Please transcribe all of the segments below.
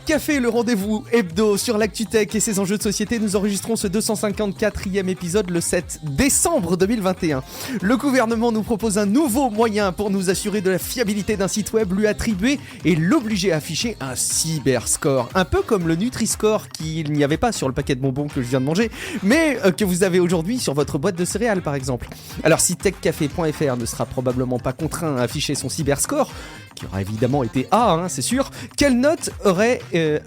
Café, le rendez-vous hebdo sur l'actu tech et ses enjeux de société. Nous enregistrons ce 254e épisode le 7 décembre 2021. Le gouvernement nous propose un nouveau moyen pour nous assurer de la fiabilité d'un site web, lui attribuer et l'obliger à afficher un cyberscore. Un peu comme le Nutri-Score qu'il n'y avait pas sur le paquet de bonbons que je viens de manger, mais que vous avez aujourd'hui sur votre boîte de céréales par exemple. Alors si techcafé.fr ne sera probablement pas contraint à afficher son cyberscore, qui aura évidemment été A, c'est sûr, quelle note aurait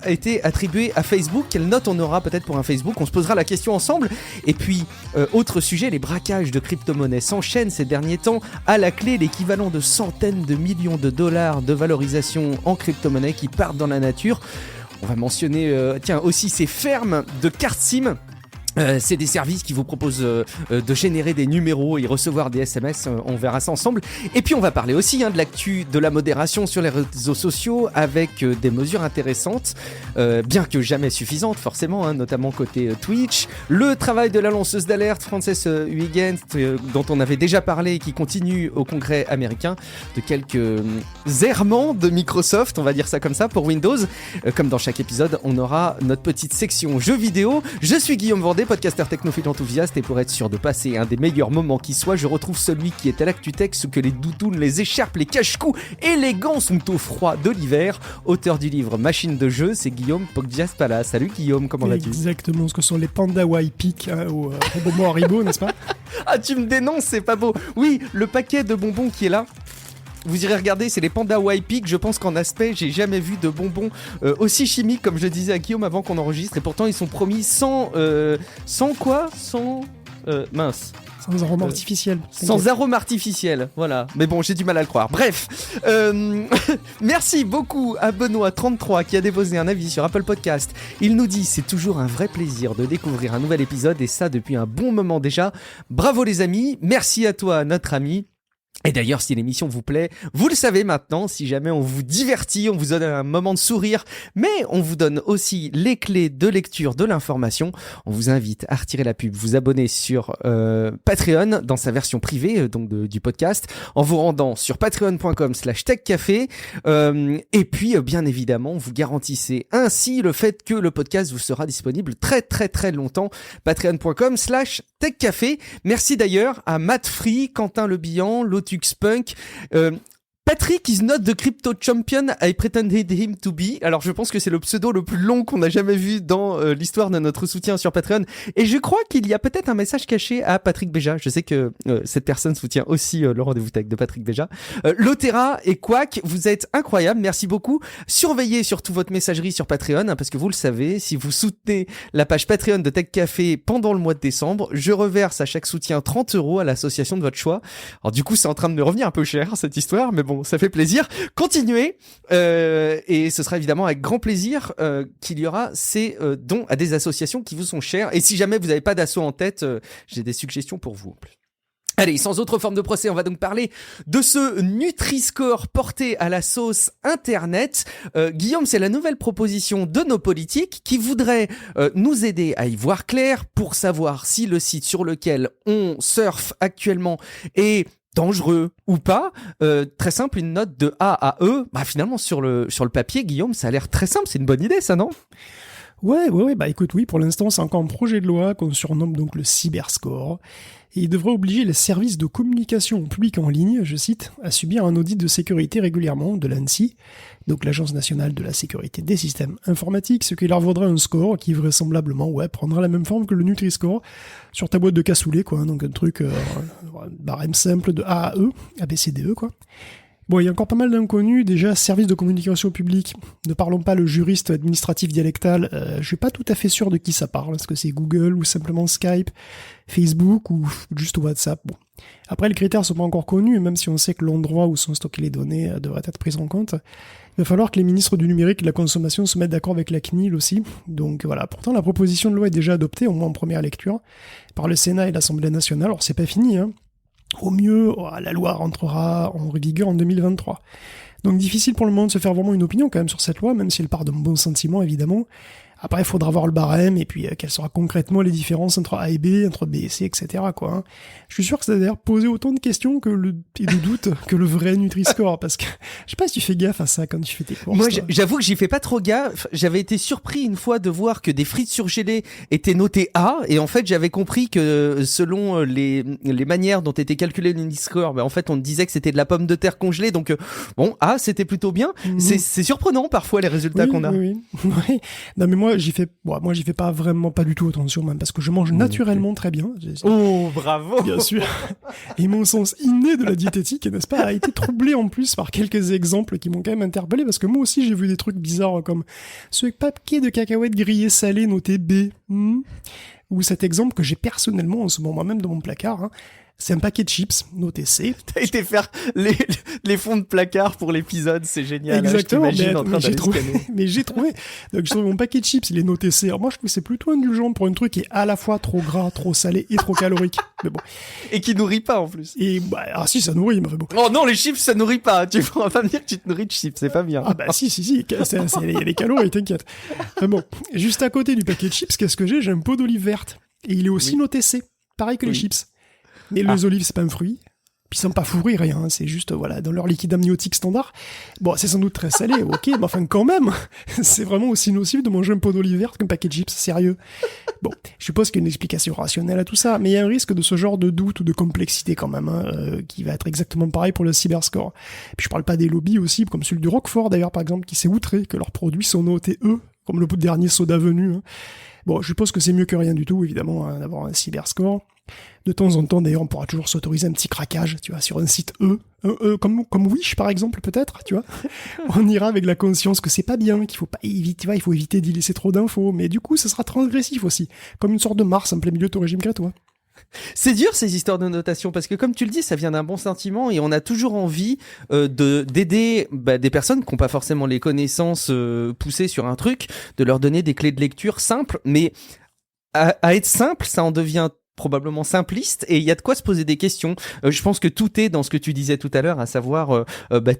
été attribuée à Facebook? Quelle note on aura peut-être pour un Facebook? On se posera la question ensemble. Et puis, autre sujet, les braquages de crypto-monnaies s'enchaînent ces derniers temps. À la clé, l'équivalent de centaines de millions de dollars de valorisation en crypto-monnaies qui partent dans la nature. On va mentionner aussi ces fermes de cartes SIM. C'est des services qui vous proposent de générer des numéros et recevoir des SMS, on verra ça ensemble. Et puis on va parler aussi de l'actu de la modération sur les réseaux sociaux avec des mesures intéressantes, bien que jamais suffisantes forcément, notamment côté Twitch. Le travail de la lanceuse d'alerte Frances Huygens, dont on avait déjà parlé et qui continue au Congrès américain, de quelques errements de Microsoft, on va dire ça comme ça, pour Windows. Comme dans chaque épisode, on aura notre petite section jeux vidéo. Je suis Guillaume Vendée, podcasteur technophile enthousiaste, et pour être sûr de passer un des meilleurs moments qui soit, je retrouve celui qui est à l'actu tech, ce que les doudounes, les écharpes, les cache-coups et les gants sont au froid de l'hiver. Auteur du livre Machine de jeu, c'est Guillaume Poggiaspala. Salut Guillaume, comment vas-tu? Exactement ce que sont les pandas Waipik au bonbon Haribo, n'est-ce pas? Ah, tu me dénonces, c'est pas beau. Oui, le paquet de bonbons qui est là, vous irez regarder, c'est les pandas Waipik. Je pense qu'en aspect, j'ai jamais vu de bonbons aussi chimiques, comme je disais à Guillaume avant qu'on enregistre. Et pourtant, ils sont promis sans mince. Sans arôme artificiel. Sans arôme artificiel, voilà. Mais bon, j'ai du mal à le croire. Bref, merci beaucoup à Benoît33 qui a déposé un avis sur Apple Podcast. Il nous dit: c'est toujours un vrai plaisir de découvrir un nouvel épisode, et ça depuis un bon moment déjà. Bravo les amis, merci à toi notre ami. Et d'ailleurs, si l'émission vous plaît, vous le savez maintenant, si jamais on vous divertit, on vous donne un moment de sourire, mais on vous donne aussi les clés de lecture de l'information. On vous invite à retirer la pub, vous abonner sur Patreon dans sa version privée du podcast, en vous rendant sur patreon.com/techcafé. Et puis, bien évidemment, vous garantissez ainsi le fait que le podcast vous sera disponible très très très longtemps. Patreon.com/techcafé. Merci d'ailleurs à Matt Free, Quentin Le Bihan, Lotus Punk, Patrick is not the crypto champion I pretended him to be. Alors je pense que c'est le pseudo le plus long qu'on a jamais vu dans l'histoire de notre soutien sur Patreon. Et je crois qu'il y a peut-être un message caché à Patrick Béja. Je sais que cette personne soutient aussi le rendez-vous tech de Patrick Béja. Lotera et Quack, vous êtes incroyables. Merci beaucoup. Surveillez surtout votre messagerie sur Patreon, parce que vous le savez, si vous soutenez la page Patreon de Tech Café pendant le mois de décembre, je reverse à chaque soutien 30 € à l'association de votre choix. Alors du coup, c'est en train de me revenir un peu cher cette histoire, mais bon, ça fait plaisir. Continuez, et ce sera évidemment avec grand plaisir qu'il y aura ces dons à des associations qui vous sont chères. Et si jamais vous n'avez pas d'asso en tête, j'ai des suggestions pour vous en plus. Allez, sans autre forme de procès, on va donc parler de ce Nutri-Score porté à la sauce Internet. Guillaume, c'est la nouvelle proposition de nos politiques qui voudraient nous aider à y voir clair pour savoir si le site sur lequel on surfe actuellement est dangereux ou pas. Très simple, une note de A à E. Finalement, sur le papier, Guillaume, ça a l'air très simple. C'est une bonne idée, ça, non ? Ouais, écoute, oui, pour l'instant, c'est encore un projet de loi qu'on surnomme donc le cyberscore. Et il devrait obliger les services de communication publique en ligne, je cite, à subir un audit de sécurité régulièrement de l'ANSSI, donc l'Agence nationale de la sécurité des systèmes informatiques, ce qui leur vaudrait un score qui vraisemblablement prendra la même forme que le Nutri-Score sur ta boîte de cassoulet, quoi, donc un truc barème simple de A à E, A, B, C, D, E, quoi. Bon, il y a encore pas mal d'inconnus. Déjà, service de communication publique. Ne parlons pas le juriste administratif dialectal. Je suis pas tout à fait sûr de qui ça parle. Est-ce que c'est Google ou simplement Skype, Facebook ou juste WhatsApp? Bon. Après, les critères sont pas encore connus, et même si on sait que l'endroit où sont stockées les données devrait être pris en compte, il va falloir que les ministres du numérique et de la consommation se mettent d'accord avec la CNIL aussi. Donc voilà. Pourtant, la proposition de loi est déjà adoptée, au moins en première lecture, par le Sénat et l'Assemblée nationale. Alors, c'est pas fini, hein. Au mieux, la loi rentrera en vigueur en 2023. Donc difficile pour le moment de se faire vraiment une opinion quand même sur cette loi, même si elle part d'un bon sentiment évidemment. Après, il faudra voir le barème et puis quelles seront concrètement les différences entre A et B, entre B et C, etc. quoi. Hein. Je suis sûr que ça va d'ailleurs poser autant de questions et de doutes que le vrai Nutri-Score, parce que je sais pas si tu fais gaffe à ça quand tu fais tes courses. Moi, j'avoue que j'y fais pas trop gaffe. J'avais été surpris une fois de voir que des frites surgelées étaient notées A, et en fait, j'avais compris que selon les manières dont était calculé le Nutri-Score, en fait, on disait que c'était de la pomme de terre congelée, donc bon, A, c'était plutôt bien. C'est surprenant parfois les résultats qu'on a. Oui. Non mais moi j'y fais pas vraiment pas du tout attention même parce que je mange naturellement très bien. Oh bravo. Bien sûr. Et mon sens inné de la diététique, n'est-ce pas, a été troublé en plus par quelques exemples qui m'ont quand même interpellé parce que moi aussi j'ai vu des trucs bizarres comme ce paquet de cacahuètes grillées salées noté B. Ou cet exemple que j'ai personnellement en ce moment même dans mon placard. Hein. C'est un paquet de chips, noté C. T'as été faire les fonds de placard pour l'épisode, c'est génial. Exactement, hein, mais j'ai trouvé. Donc je trouve mon paquet de chips, il est noté C. Alors moi je trouve que c'est plutôt indulgent pour un truc qui est à la fois trop gras, trop salé et trop calorique. Mais bon. Et qui nourrit pas en plus. Et si, ça nourrit, il m'a fait bon. Oh non, les chips ça nourrit pas. Tu pourras pas me dire que tu te nourris de chips, c'est pas bien. Ah bah si, il y a des calories, t'inquiète. Mais bon, juste à côté du paquet de chips, qu'est-ce que j'ai un pot d'olive verte. Et il est aussi noté C, pareil que les chips. Mais les olives, c'est pas un fruit. Puis ils sont pas fourrés, rien. Hein. C'est juste, dans leur liquide amniotique standard. Bon, c'est sans doute très salé, ok, mais enfin, quand même, c'est vraiment aussi nocif de manger un pot d'olive verte qu'un paquet de chips, sérieux. Bon, je suppose qu'il y a une explication rationnelle à tout ça, mais il y a un risque de ce genre de doute ou de complexité quand même, qui va être exactement pareil pour le cyberscore. Puis je parle pas des lobbies aussi, comme celui du Roquefort d'ailleurs, par exemple, qui s'est outré que leurs produits sont notés E, comme le dernier soda venu. Hein. Bon, je suppose que c'est mieux que rien du tout, évidemment, hein, d'avoir un cyberscore. De temps en temps, d'ailleurs, on pourra toujours s'autoriser un petit craquage, tu vois, sur un site comme Wish, par exemple, peut-être, tu vois. On ira avec la conscience que c'est pas bien, qu'il faut pas éviter, tu vois, il faut éviter d'y laisser trop d'infos, mais du coup, ça sera transgressif aussi, comme une sorte de Mars en plein milieu de ton régime crétois. C'est dur ces histoires de notation parce que comme tu le dis, ça vient d'un bon sentiment et on a toujours envie d'aider des personnes qui n'ont pas forcément les connaissances poussées sur un truc, de leur donner des clés de lecture simples, mais à être simple, ça en devient probablement simpliste et il y a de quoi se poser des questions. Je pense que tout est dans ce que tu disais tout à l'heure, à savoir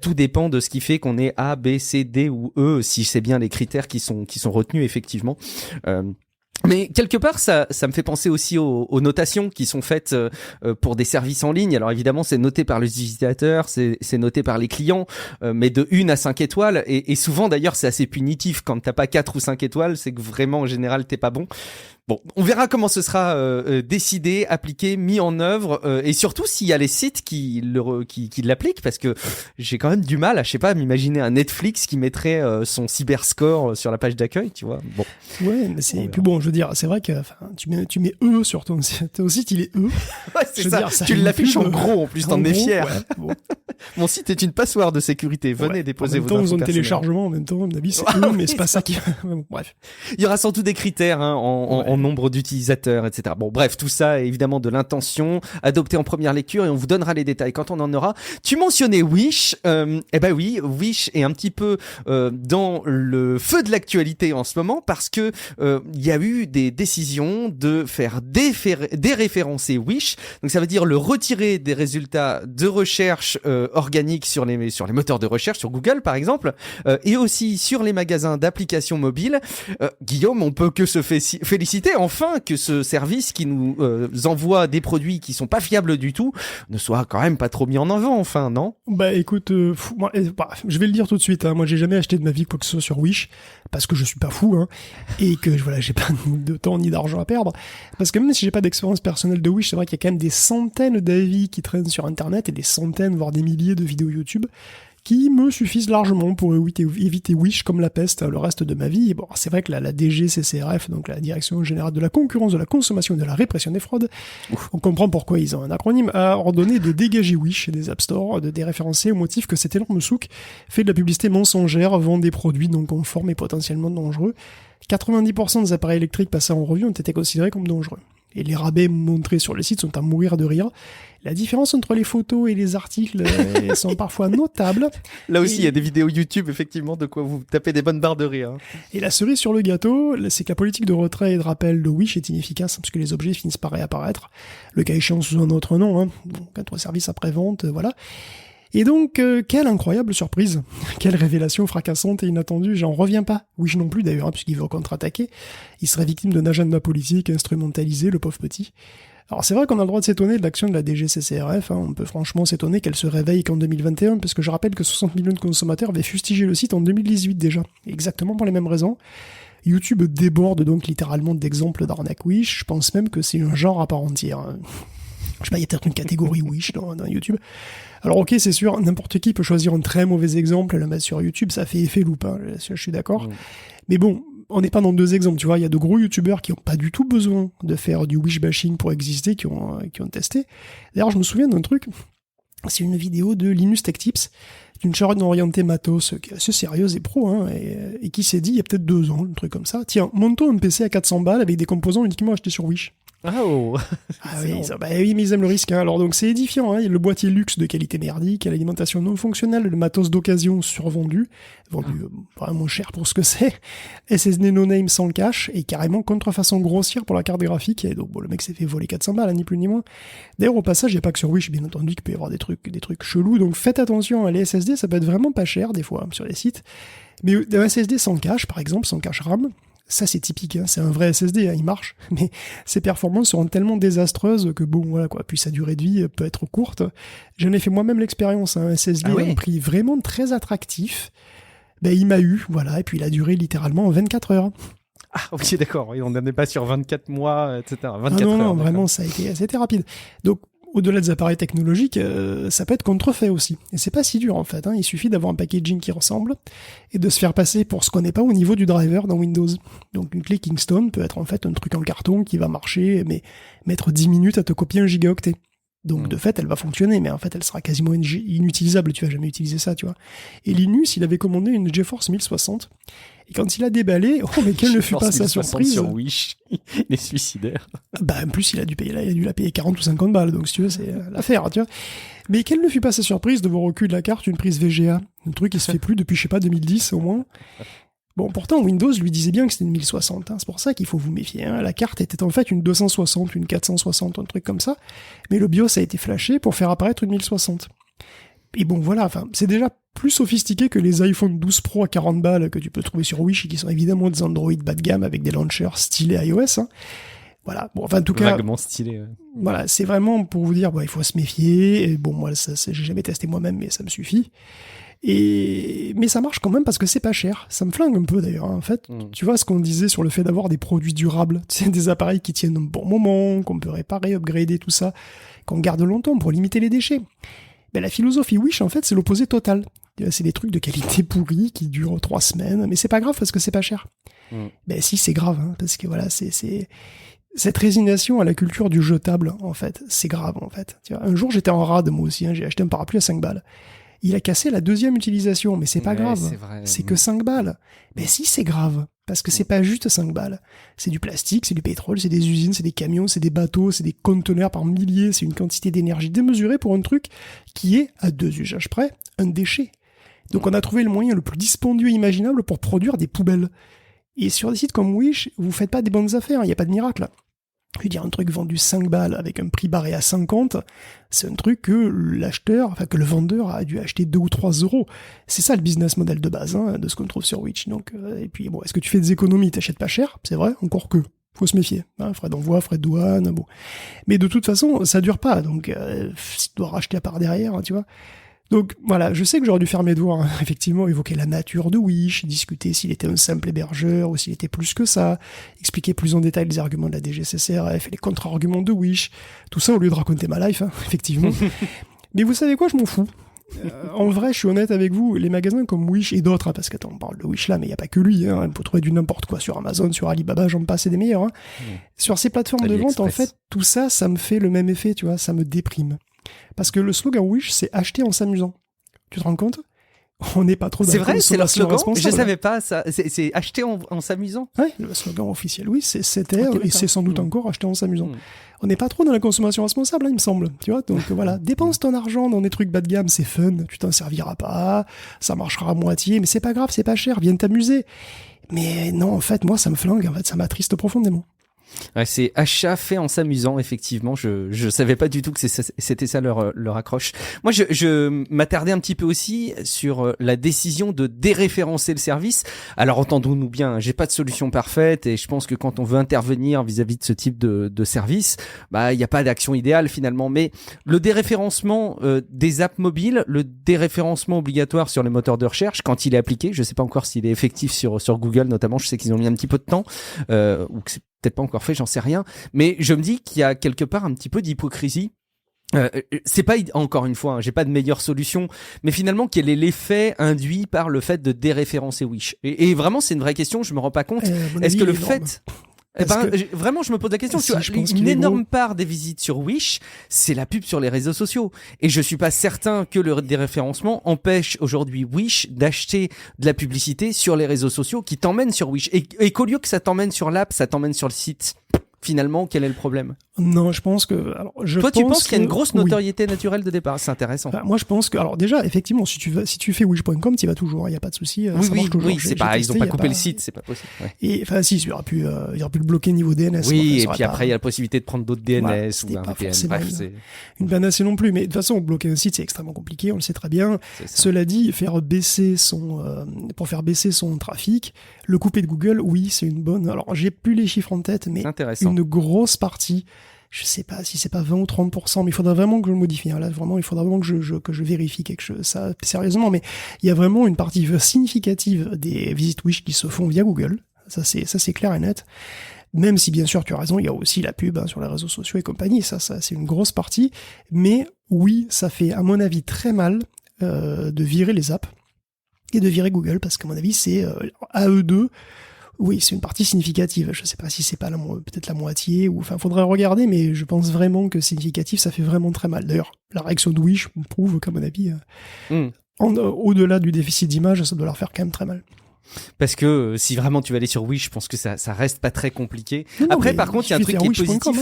tout dépend de ce qui fait qu'on est A, B, C, D ou E, si c'est bien les critères qui sont retenus effectivement. Mais quelque part, ça me fait penser aussi aux notations qui sont faites pour des services en ligne. Alors évidemment, c'est noté par les utilisateurs, c'est noté par les clients, mais de 1 à 5 étoiles. Et souvent, d'ailleurs, c'est assez punitif. Quand t'as pas 4 ou 5 étoiles, c'est que vraiment, en général, t'es pas bon. Bon, on verra comment ce sera décidé, appliqué, mis en œuvre, et surtout s'il y a les sites qui l'appliquent, parce que j'ai quand même du mal à, je sais pas, m'imaginer un Netflix qui mettrait son cyberscore sur la page d'accueil, tu vois. Bon. Ouais, mais c'est plus bon, je veux dire, c'est vrai que tu mets E sur ton site, il est E. Ouais, c'est ça. Tu l'affiches en gros, en plus, t'en es fier. Ouais, bon. Mon site est une passoire de sécurité. Venez déposer vos infos personnelles. En même temps, zone téléchargement, en même temps, d'avis, c'est E, mais c'est pas ça qui. Bref. Il y aura sans doute des critères, hein, en nombre d'utilisateurs, etc. Bon, bref, tout ça est évidemment de l'intention, adopté en première lecture et on vous donnera les détails quand on en aura. Tu mentionnais Wish, oui, Wish est un petit peu dans le feu de l'actualité en ce moment parce que il y a eu des décisions de faire déréférencer Wish, donc ça veut dire le retirer des résultats de recherche organiques sur les moteurs de recherche, sur Google par exemple, et aussi sur les magasins d'applications mobiles. Guillaume, on peut que se féliciter enfin que ce service qui nous envoie des produits qui sont pas fiables du tout ne soit quand même pas trop mis en avant, enfin, non? Bah écoute, moi, je vais le dire tout de suite, hein, moi j'ai jamais acheté de ma vie quoi que ce soit sur Wish, parce que je suis pas fou, hein, et que voilà, j'ai pas de temps ni d'argent à perdre, parce que même si j'ai pas d'expérience personnelle de Wish, c'est vrai qu'il y a quand même des centaines d'avis qui traînent sur internet, et des centaines, voire des milliers de vidéos YouTube, qui me suffisent largement pour éviter Wish comme la peste le reste de ma vie. Et bon, c'est vrai que la DGCCRF, donc la Direction Générale de la Concurrence, de la Consommation et de la Répression des Fraudes, on comprend pourquoi ils ont un acronyme, a ordonné de dégager Wish des App Store, de déréférencer au motif que cet énorme souk fait de la publicité mensongère, vend des produits non conformes et potentiellement dangereux. 90% des appareils électriques passés en revue ont été considérés comme dangereux. Et les rabais montrés sur le site sont à mourir de rire. La différence entre les photos et les articles sont parfois notables. Là aussi, il y a des vidéos YouTube, effectivement, de quoi vous tapez des bonnes barres de rire. Et la cerise sur le gâteau, c'est que la politique de retrait et de rappel de Wish est inefficace, parce que les objets finissent par réapparaître, le cas échéant sous un autre nom, hein, donc un service après-vente, voilà. Et donc, quelle incroyable surprise, quelle révélation fracassante et inattendue, j'en reviens pas. Wish non plus d'ailleurs, hein, puisqu'il veut contre-attaquer. Il serait victime d'un agenda politique instrumentalisé, le pauvre petit. Alors c'est vrai qu'on a le droit de s'étonner de l'action de la DGCCRF, hein. On peut franchement s'étonner qu'elle se réveille qu'en 2021, parce que je rappelle que 60 millions de consommateurs avaient fustigé le site en 2018 déjà, exactement pour les mêmes raisons. YouTube déborde donc littéralement d'exemples d'arnaque Wish, je pense même que c'est un genre à part entière, hein. Je sais pas, il y a peut-être une catégorie Wish dans YouTube. Alors ok, c'est sûr, n'importe qui peut choisir un très mauvais exemple et le mettre sur YouTube, ça fait effet loupe, hein, je suis d'accord. Mais bon, on n'est pas dans deux exemples, tu vois, il y a de gros youtubeurs qui n'ont pas du tout besoin de faire du wish bashing pour exister, qui ont testé. D'ailleurs, je me souviens d'un truc, c'est une vidéo de Linus Tech Tips, d'une charogne orientée matos, qui est assez sérieuse et pro, hein, et qui s'est dit, il y a peut-être 2 ans, un truc comme ça, tiens, montons un PC à 400 balles avec des composants uniquement achetés sur Wish. Oh. Ah oui, oui, mais ils aiment le risque. Hein. Alors donc c'est édifiant. Hein. Il y a le boîtier luxe de qualité merdique, l'alimentation non fonctionnelle, le matos d'occasion survendu, vendu vraiment cher pour ce que c'est, SSD no name sans cache et carrément contrefaçon grossière pour la carte graphique. Et donc bon, le mec s'est fait voler 400 balles, hein, ni plus ni moins. D'ailleurs au passage, il n'y a pas que sur Wish, bien entendu, qu'il peut y avoir des trucs chelous. Donc faites attention, les SSD, ça peut être vraiment pas cher des fois sur les sites. Mais un SSD sans cache, par exemple, sans cache RAM. Ça, c'est typique, hein. C'est un vrai SSD, hein, il marche, mais ses performances seront tellement désastreuses que bon, voilà quoi, puis sa durée de vie peut être courte. J'en ai fait moi-même l'expérience, hein, un SSD à un prix vraiment très attractif. Ben, il m'a eu, voilà, et puis il a duré littéralement 24 heures. Ah, ok, d'accord, on n'en est pas sur 24 mois, etc. 24 non, heures. Non, vraiment, ça a été rapide. Donc, au-delà des appareils technologiques, ça peut être contrefait aussi. Et c'est pas si dur en fait, hein. Il suffit d'avoir un packaging qui ressemble et de se faire passer pour ce qu'on n'est pas au niveau du driver dans Windows. Donc une clé Kingston peut être en fait un truc en carton qui va marcher, mais mettre 10 minutes à te copier un gigaoctet. Donc de fait, elle va fonctionner, mais en fait, elle sera quasiment inutilisable, tu vas jamais utiliser ça, tu vois. Et Linus, il avait commandé une GeForce 1060, et quand il a déballé, oh mais quelle ne fut pas sa surprise. Sur Wish, il est suicidaire. Bah en plus, il a dû la payer 40 ou 50 balles, donc si tu veux, c'est l'affaire, tu vois. Mais quelle ne fut pas sa surprise de voir au cul de la carte une prise VGA, un truc qui se fait plus depuis, je sais pas, 2010 au moins. Bon, pourtant, Windows lui disait bien que c'était une 1060, hein. C'est pour ça qu'il faut vous méfier, hein. La carte était en fait une 260, une 460, un truc comme ça, mais le BIOS a été flashé pour faire apparaître une 1060. Et bon, voilà, enfin, c'est déjà plus sophistiqué que les iPhone 12 Pro à 40 balles que tu peux trouver sur Wish, et qui sont évidemment des Android bas de gamme avec des launchers stylés iOS, hein. Voilà, bon, enfin, en tout cas... Vaguement stylé, ouais. Voilà, c'est vraiment pour vous dire, il faut se méfier, et bon, moi, ça, j'ai jamais testé moi-même, mais ça me suffit. Mais ça marche quand même parce que c'est pas cher. Ça me flingue un peu d'ailleurs, hein. En fait. Tu vois ce qu'on disait sur le fait d'avoir des produits durables, tu sais, des appareils qui tiennent un bon moment, qu'on peut réparer, upgrader, tout ça, qu'on garde longtemps pour limiter les déchets. Ben, la philosophie Wish, en fait, c'est l'opposé total. C'est des trucs de qualité pourrie qui durent 3 semaines, mais c'est pas grave parce que c'est pas cher. Ben si, c'est grave, hein, parce que voilà, c'est cette résignation à la culture du jetable, en fait, c'est grave, en fait. Tu vois, un jour, j'étais en rade, moi aussi, hein, j'ai acheté un parapluie à 5 balles. Il a cassé la 2e utilisation, mais c'est pas grave. C'est que 5 balles. Mais si, c'est grave. Parce que c'est pas juste 5 balles. C'est du plastique, c'est du pétrole, c'est des usines, c'est des camions, c'est des bateaux, c'est des conteneurs par milliers, c'est une quantité d'énergie démesurée pour un truc qui est, à 2 usages près, un déchet. Donc on a trouvé le moyen le plus dispendieux imaginable pour produire des poubelles. Et sur des sites comme Wish, vous faites pas des bonnes affaires, il n'y a pas de miracle. Je veux dire, un truc vendu 5 balles avec un prix barré à 50, c'est un truc que que le vendeur a dû acheter 2 ou 3 euros. C'est ça le business model de base, hein, de ce qu'on trouve sur Wish. Donc, et puis, bon, est-ce que tu fais des économies, t'achètes pas cher? C'est vrai, encore que. Faut se méfier, hein, frais d'envoi, frais de douane, bon. Mais de toute façon, ça dure pas, donc, tu dois racheter à part derrière, hein, tu vois. Donc voilà, je sais que j'aurais dû faire mes devoirs, hein. Effectivement, évoquer la nature de Wish, discuter s'il était un simple hébergeur ou s'il était plus que ça, expliquer plus en détail les arguments de la DGCCRF et les contre-arguments de Wish, tout ça au lieu de raconter ma life, hein, effectivement. Mais vous savez quoi, je m'en fous. En vrai, je suis honnête avec vous, les magasins comme Wish et d'autres, hein, parce qu'attends, on parle de Wish là, mais il n'y a pas que lui, hein, on peut trouver du n'importe quoi sur Amazon, sur Alibaba, j'en passe, c'est des meilleurs. Hein. Sur ces plateformes de vente, en fait, tout ça, ça me fait le même effet, tu vois, ça me déprime. Parce que le slogan Wish, c'est acheter en s'amusant. Tu te rends compte ? On n'est pas trop dans c'est vrai, c'est leur slogan. Je savais pas ça. C'est acheter en s'amusant. Oui, le slogan officiel, oui, c'était et c'est sans doute encore acheter en s'amusant. On n'est pas trop dans la consommation responsable, hein, il me semble. Tu vois, donc voilà, dépense ton argent dans des trucs bas de gamme, c'est fun, tu t'en serviras pas, ça marchera à moitié, mais c'est pas grave, c'est pas cher, viens t'amuser. Mais non, en fait, moi, ça me flingue, en fait, ça m'attriste profondément. Ouais, c'est achat fait en s'amusant, effectivement. Je savais pas du tout que c'était ça leur accroche. Moi, je m'attardais un petit peu aussi sur la décision de déréférencer le service. Alors, entendons-nous bien, j'ai pas de solution parfaite et je pense que quand on veut intervenir vis-à-vis de ce type de service, bah, il n'y a pas d'action idéale finalement. Mais le déréférencement des apps mobiles, le déréférencement obligatoire sur les moteurs de recherche, quand il est appliqué, je sais pas encore s'il est effectif sur Google notamment, je sais qu'ils ont mis un petit peu de temps, ou que c'est peut-être pas encore fait, j'en sais rien, mais je me dis qu'il y a quelque part un petit peu d'hypocrisie. C'est pas, encore une fois, j'ai pas de meilleure solution, mais finalement quel est l'effet induit par le fait de déréférencer Wish, et vraiment c'est une vraie question, je me rends pas compte. Est-ce que le fait vraiment, je me pose la question. Tu vois, une énorme part des visites sur Wish, c'est la pub sur les réseaux sociaux. Et je suis pas certain que le déréférencement empêche aujourd'hui Wish d'acheter de la publicité sur les réseaux sociaux qui t'emmènent sur Wish. Et qu'au lieu que ça t'emmène sur l'app, ça t'emmène sur le site. Finalement, quel est le problème ? Non, je pense que... Toi, tu penses qu'il y a une grosse notoriété naturelle de départ ? C'est intéressant. Enfin, moi, je pense que... Alors déjà, effectivement, si tu fais wish.com, tu y vas toujours, il n'y a pas de souci. Oui, c'est pas, ils n'ont pas coupé le site, c'est pas possible. Ouais. Et enfin, si, il y aurait pu le bloquer niveau DNS. Oui, et puis après, il y a la possibilité de prendre d'autres DNS ou un VPN. Bref, c'est une panacée non plus. Mais de toute façon, bloquer un site, c'est extrêmement compliqué, on le sait très bien. Cela dit, pour faire baisser son trafic, le couper de Google, oui, c'est une bonne... Alors, j'ai plus les chiffres en tête, mais une grosse partie, je sais pas si c'est pas 20 ou 30%, mais il faudra vraiment que je le modifie. Là, vraiment, il faudra vraiment que je vérifie quelque chose, ça, sérieusement. Mais il y a vraiment une partie significative des visites Wish qui se font via Google. Ça, c'est clair et net. Même si, bien sûr, tu as raison, il y a aussi la pub sur les réseaux sociaux et compagnie. Ça, c'est une grosse partie. Mais oui, ça fait, à mon avis, très mal de virer les apps et de virer Google, parce qu'à mon avis, c'est à eux deux. Oui, c'est une partie significative. Je sais pas si c'est pas peut-être la moitié, ou enfin, faudrait regarder, mais je pense vraiment que significatif, ça fait vraiment très mal. D'ailleurs, la réaction de Wish prouve qu'à mon avis, au-delà du déficit d'image, ça doit leur faire quand même très mal. Parce que si vraiment tu vas aller sur Wish, je pense que ça reste pas très compliqué. Après, par contre, il y a un truc qui est positif.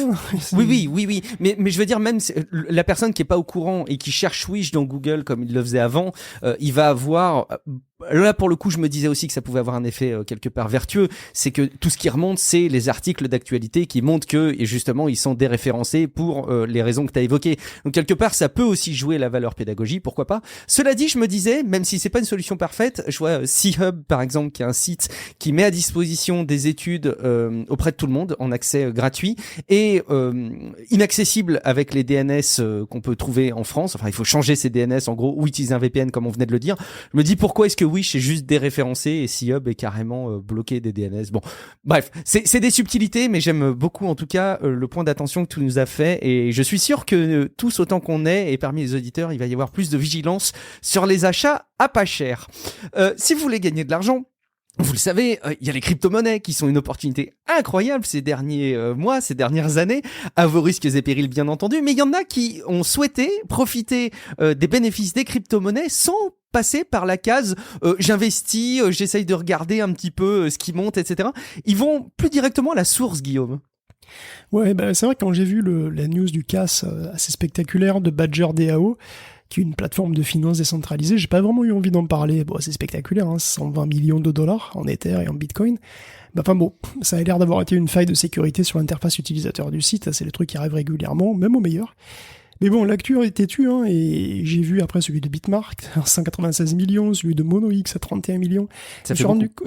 Oui. Mais je veux dire, même la personne qui est pas au courant et qui cherche Wish dans Google comme il le faisait avant, il va avoir... Là, pour le coup, je me disais aussi que ça pouvait avoir un effet quelque part vertueux. C'est que tout ce qui remonte, c'est les articles d'actualité qui montrent que, et justement, ils sont déréférencés pour les raisons que tu as évoquées. Donc, quelque part, ça peut aussi jouer la valeur pédagogie, pourquoi pas. Cela dit, je me disais, même si c'est pas une solution parfaite, je vois C-Hub, par exemple, qui est un site qui met à disposition des études auprès de tout le monde en accès gratuit et inaccessible avec les DNS qu'on peut trouver en France. Enfin, il faut changer ces DNS, en gros, ou utiliser un VPN, comme on venait de le dire. Je me dis, pourquoi est-ce que Wish est juste déréférencé et C-Hub est carrément bloqué des DNS. Bon, bref, c'est des subtilités, mais j'aime beaucoup en tout cas le point d'attention que tu nous as fait, et je suis sûr que tous autant qu'on est, et parmi les auditeurs, il va y avoir plus de vigilance sur les achats à pas cher. Si vous voulez gagner de l'argent, vous le savez, il y a les crypto-monnaies qui sont une opportunité incroyable ces derniers mois, ces dernières années, à vos risques et périls bien entendu, mais il y en a qui ont souhaité profiter des bénéfices des crypto-monnaies sans passer par la case j'investis, j'essaye de regarder un petit peu ce qui monte, etc. Ils vont plus directement à la source, Guillaume. Ouais, c'est vrai que quand j'ai vu la news du CAS assez spectaculaire de Badger DAO, qui est une plateforme de finance décentralisée, j'ai pas vraiment eu envie d'en parler. Bon, c'est spectaculaire, 120 millions de dollars en Ether et en Bitcoin. Enfin bon, ça a l'air d'avoir été une faille de sécurité sur l'interface utilisateur du site, c'est le truc qui arrive régulièrement, même au meilleur. Mais bon, l'actu est têtue, et j'ai vu après celui de Bitmark à 196 millions, celui de MonoX à 31 millions. Je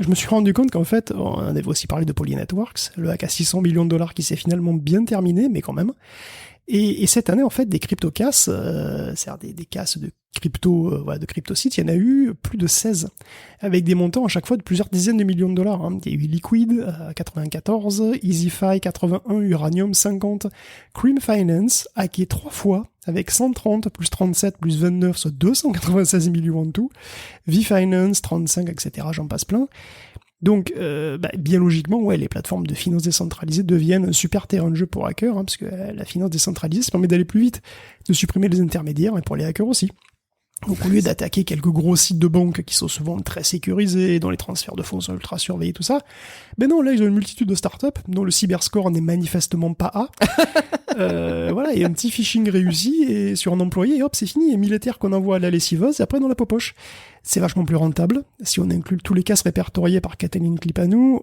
me suis rendu compte qu'en fait, on avait aussi parlé de Poly Networks, le hack à 600 millions de dollars qui s'est finalement bien terminé, mais quand même. Et cette année, en fait, des crypto-casses, c'est-à-dire des casses de crypto-sites, il y en a eu plus de 16, avec des montants à chaque fois de plusieurs dizaines de millions de dollars. Il y a eu Liquid, 94, EasyFi, 81, Uranium, 50, Cream Finance, hacké 3 fois, avec 130, plus 37, plus 29, soit 296 millions en tout, V-Finance, 35, etc., j'en passe plein. Donc, bien logiquement, les plateformes de finance décentralisée deviennent un super terrain de jeu pour hackers, parce que la finance décentralisée, ça permet d'aller plus vite, de supprimer les intermédiaires, et pour les hackers aussi. Donc, au lieu d'attaquer quelques gros sites de banque qui sont souvent très sécurisés, dont les transferts de fonds sont ultra surveillés, tout ça, non, là, ils ont une multitude de startups, dont le cyberscore n'est manifestement pas A, Voilà, et un petit phishing réussi et sur un employé, et hop, c'est fini. Et militaire qu'on envoie à la lessiveuse, et après dans la poche. C'est vachement plus rentable. Si on inclut tous les cas répertoriés par Katalin Klipanou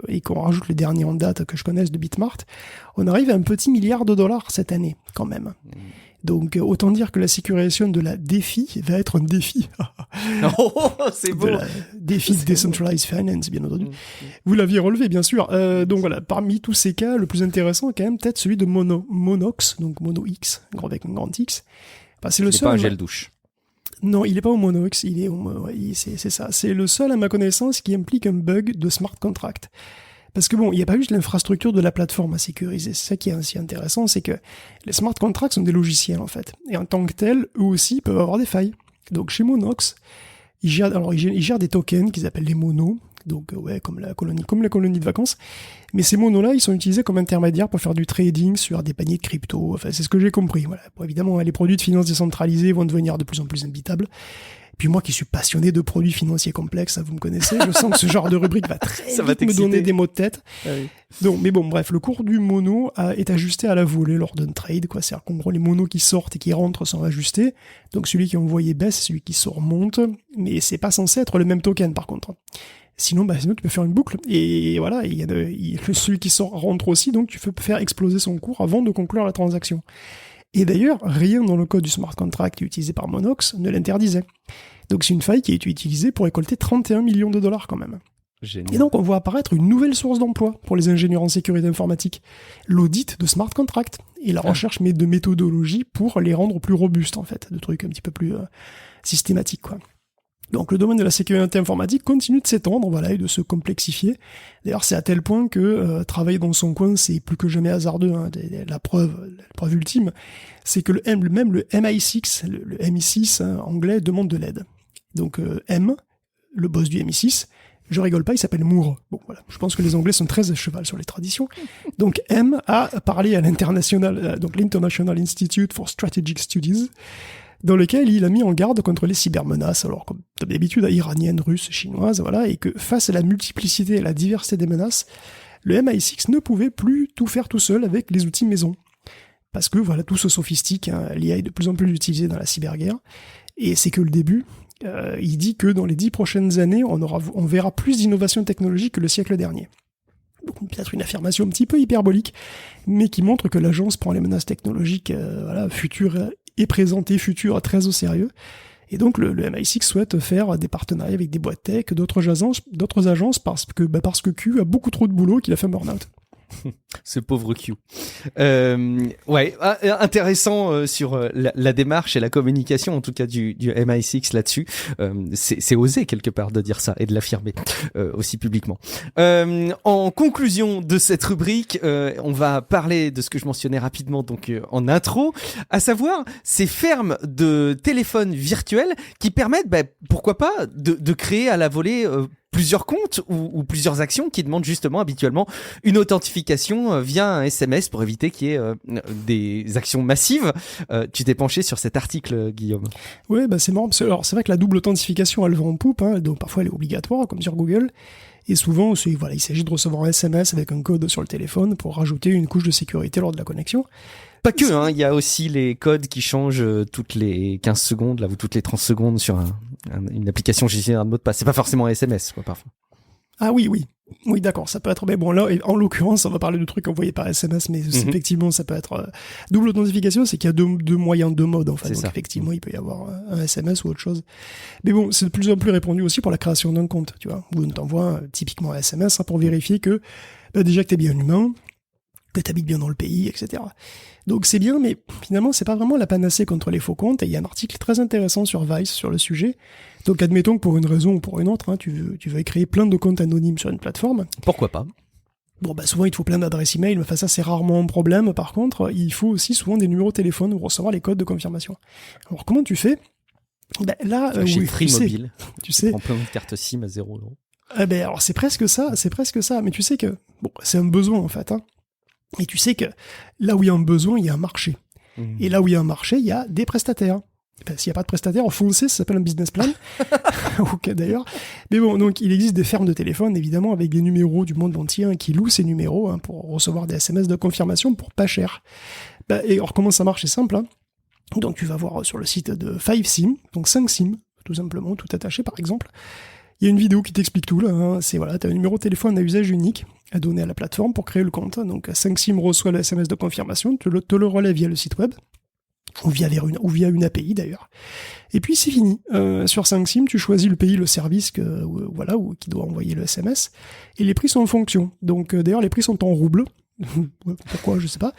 et qu'on rajoute le dernier en date que je connaisse de Bitmart, on arrive à un petit milliard de dollars cette année, quand même. Donc, autant dire que la sécurisation de la DeFi va être un défi. Oh, c'est beau. Défi de Decentralized Finance, bien entendu. Vous l'aviez relevé, bien sûr. Donc voilà, parmi tous ces cas, le plus intéressant est quand même peut-être celui de Monox, donc Mono X, avec un grand X. Enfin, c'est le seul. Pas un gel douche. Non, il est pas au Monox, c'est ça. C'est le seul, à ma connaissance, qui implique un bug de smart contract. Parce que bon, il n'y a pas juste l'infrastructure de la plateforme à sécuriser. C'est ça qui est aussi intéressant, c'est que les smart contracts sont des logiciels, en fait. Et en tant que tels, eux aussi peuvent avoir des failles. Donc chez Monox, ils gèrent des tokens qu'ils appellent les monos. Donc ouais, comme la colonie de vacances. Mais ces monos-là, ils sont utilisés comme intermédiaires pour faire du trading sur des paniers de crypto. Enfin, c'est ce que j'ai compris. Voilà. Bon, évidemment, les produits de finance décentralisés vont devenir de plus en plus imbitables. Puis moi qui suis passionné de produits financiers complexes, vous me connaissez, je sens que ce genre de rubrique va très vite me donner des maux de tête. Ah oui. Donc, mais bon, bref, le cours du mono est ajusté à la volée lors d'un trade, quoi. C'est-à-dire qu'en gros, les monos qui sortent et qui rentrent sont ajustés. Donc celui qui est envoyé baisse, celui qui sort monte. Mais c'est pas censé être le même token, par contre. Sinon tu peux faire une boucle. Et voilà, celui qui sort rentre aussi, donc tu peux faire exploser son cours avant de conclure la transaction. Et d'ailleurs, rien dans le code du smart contract utilisé par Monox ne l'interdisait. Donc c'est une faille qui a été utilisée pour récolter 31 millions de dollars quand même. Génial. Et donc on voit apparaître une nouvelle source d'emploi pour les ingénieurs en sécurité informatique, l'audit de smart contracts et la recherche de méthodologies pour les rendre plus robustes en fait, de trucs un petit peu plus systématiques quoi. Donc le domaine de la sécurité informatique continue de s'étendre, voilà, et de se complexifier. D'ailleurs, c'est à tel point que travailler dans son coin, c'est plus que jamais hasardeux. Hein. La preuve ultime, c'est que même le MI6, le MI6 hein, anglais, demande de l'aide. Donc M, le boss du MI6, je rigole pas, il s'appelle Moore. Bon, voilà, je pense que les Anglais sont très à cheval sur les traditions. Donc M a parlé à l'International Institute for Strategic Studies, dans lequel il a mis en garde contre les cybermenaces, alors comme d'habitude iraniennes, russes, chinoises, voilà, et que face à la multiplicité et la diversité des menaces, le MI6 ne pouvait plus tout faire tout seul avec les outils maison. Parce que voilà, tout se sophistique, hein, l'IA est de plus en plus utilisée dans la cyberguerre, et c'est que le début. Il dit que dans les 10 prochaines années, on verra plus d'innovations technologiques que le siècle dernier. Donc peut-être une affirmation un petit peu hyperbolique, mais qui montre que l'agence prend les menaces technologiques futures et présentes et futures très au sérieux. Et donc le MI6 souhaite faire des partenariats avec des boîtes tech, d'autres agences parce que Q a beaucoup trop de boulot qu'il a fait un burn-out. Ce pauvre Q. Ouais, intéressant sur la démarche et la communication, en tout cas du MI6 là-dessus. C'est osé quelque part de dire ça et de l'affirmer aussi publiquement. En conclusion de cette rubrique, on va parler de ce que je mentionnais rapidement donc en intro, à savoir ces fermes de téléphones virtuels qui permettent, pourquoi pas, de créer à la volée plusieurs comptes ou plusieurs actions qui demandent justement habituellement une authentification via un SMS pour éviter qu'il y ait des actions massives. Tu t'es penché sur cet article, Guillaume. Oui, c'est marrant, parce que alors, c'est vrai que la double authentification, elle vend en poupe, hein, donc parfois elle est obligatoire, comme sur Google, et souvent, il s'agit de recevoir un SMS avec un code sur le téléphone pour rajouter une couche de sécurité lors de la connexion. Pas que, hein, il y a aussi les codes qui changent toutes les 15 secondes, là, ou toutes les 30 secondes sur une application gestionnaire de mot de passe. C'est pas forcément un SMS, quoi, parfois. Ah oui, d'accord, ça peut être, mais bon, là, en l'occurrence, on va parler de trucs envoyés par SMS, mais effectivement, ça peut être, double authentification, c'est qu'il y a deux moyens, deux modes, en fait. Donc, effectivement, il peut y avoir un SMS ou autre chose. Mais bon, c'est de plus en plus répandu aussi pour la création d'un compte, tu vois, où on t'envoie typiquement un SMS, hein, pour vérifier que, déjà que t'es bien humain, que t'habites bien dans le pays, etc. Donc c'est bien, mais finalement, c'est pas vraiment la panacée contre les faux comptes, et il y a un article très intéressant sur Vice sur le sujet. Donc admettons que pour une raison ou pour une autre, hein, tu veux créer plein de comptes anonymes sur une plateforme. Pourquoi pas ? Bon, souvent il te faut plein d'adresses email, mais ça c'est rarement un problème. Par contre, il faut aussi souvent des numéros de téléphone pour recevoir les codes de confirmation. Alors comment tu fais ? Là, chez Free Mobile, tu sais, prends plein de cartes SIM à 0 €. Alors c'est presque ça, mais tu sais que, bon, c'est un besoin en fait, hein. Et tu sais que là où il y a un besoin, il y a un marché. Et là où il y a un marché, il y a des prestataires. Enfin, s'il n'y a pas de prestataire, foncez, ça s'appelle un business plan. Ok, d'ailleurs. Mais bon, donc il existe des fermes de téléphone, évidemment, avec des numéros du monde entier qui louent ces numéros pour recevoir des SMS de confirmation pour pas cher. Et alors, comment ça marche? C'est simple. Donc tu vas voir sur le site de 5SIM, donc 5 SIM, tout simplement, tout attaché par exemple. Il y a une vidéo qui t'explique tout là. C'est voilà, tu as un numéro de téléphone à usage unique à donner à la plateforme pour créer le compte. Donc 5SIM reçoit le SMS de confirmation, te le relève via le site web. Ou via une API d'ailleurs. Et puis c'est fini. Sur 5SIM, tu choisis le pays, le service qui doit envoyer le SMS, et les prix sont en fonction. Donc d'ailleurs les prix sont en roubles. Pourquoi, je sais pas.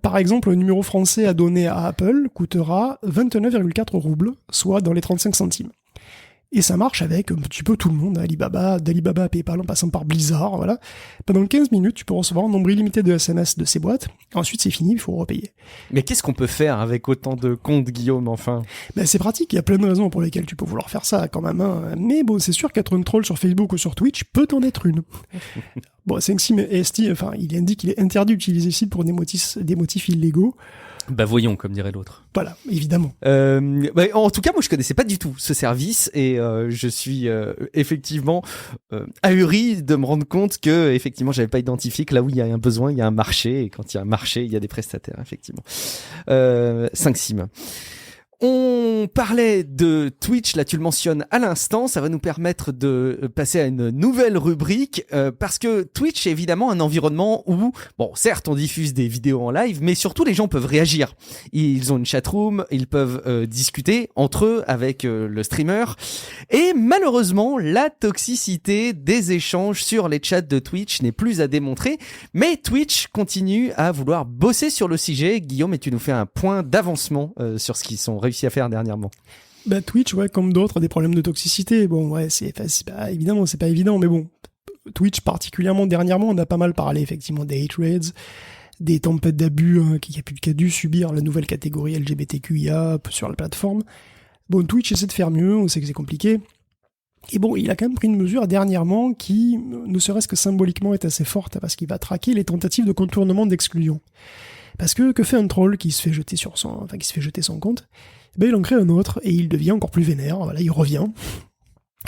Par exemple, le numéro français à donner à Apple coûtera 29,4 roubles, soit dans les 35 centimes. Et ça marche avec un petit peu tout le monde, d'Alibaba à PayPal en passant par Blizzard, voilà. Pendant 15 minutes, tu peux recevoir un nombre illimité de SMS de ces boîtes. Ensuite, c'est fini, il faut repayer. Mais qu'est-ce qu'on peut faire avec autant de comptes, Guillaume, enfin? C'est pratique, il y a plein de raisons pour lesquelles tu peux vouloir faire ça, quand même. Mais bon, c'est sûr qu'être un troll sur Facebook ou sur Twitch peut en être une. Bon, 5SIM il indique qu'il est interdit d'utiliser le site pour des motifs illégaux. Voyons, comme dirait l'autre. Voilà, évidemment. En tout cas, moi, je connaissais pas du tout ce service et je suis effectivement ahuri de me rendre compte que effectivement, j'avais pas identifié que là où il y a un besoin, il y a un marché, et quand il y a un marché, il y a des prestataires, effectivement. 5SIM. On parlait de Twitch, là tu le mentionnes à l'instant, ça va nous permettre de passer à une nouvelle rubrique parce que Twitch est évidemment un environnement où, bon certes on diffuse des vidéos en live, mais surtout les gens peuvent réagir. Ils ont une chatroom, ils peuvent discuter entre eux avec le streamer et malheureusement la toxicité des échanges sur les chats de Twitch n'est plus à démontrer, mais Twitch continue à vouloir bosser sur le sujet. Guillaume, et tu nous fais un point d'avancement sur ce qu'ils sont réussi à faire dernièrement. Twitch, comme d'autres, a des problèmes de toxicité. Bon, évidemment, c'est pas évident, mais bon, Twitch particulièrement dernièrement, on a pas mal parlé effectivement des hate raids, des tempêtes d'abus qui a dû subir la nouvelle catégorie LGBTQIA sur la plateforme. Bon, Twitch essaie de faire mieux, on sait que c'est compliqué. Et bon, il a quand même pris une mesure dernièrement qui, ne serait-ce que symboliquement, est assez forte parce qu'il va traquer les tentatives de contournement d'exclusion. Parce que fait un troll qui se fait jeter son compte? Il en crée un autre et il devient encore plus vénère. Voilà, il revient.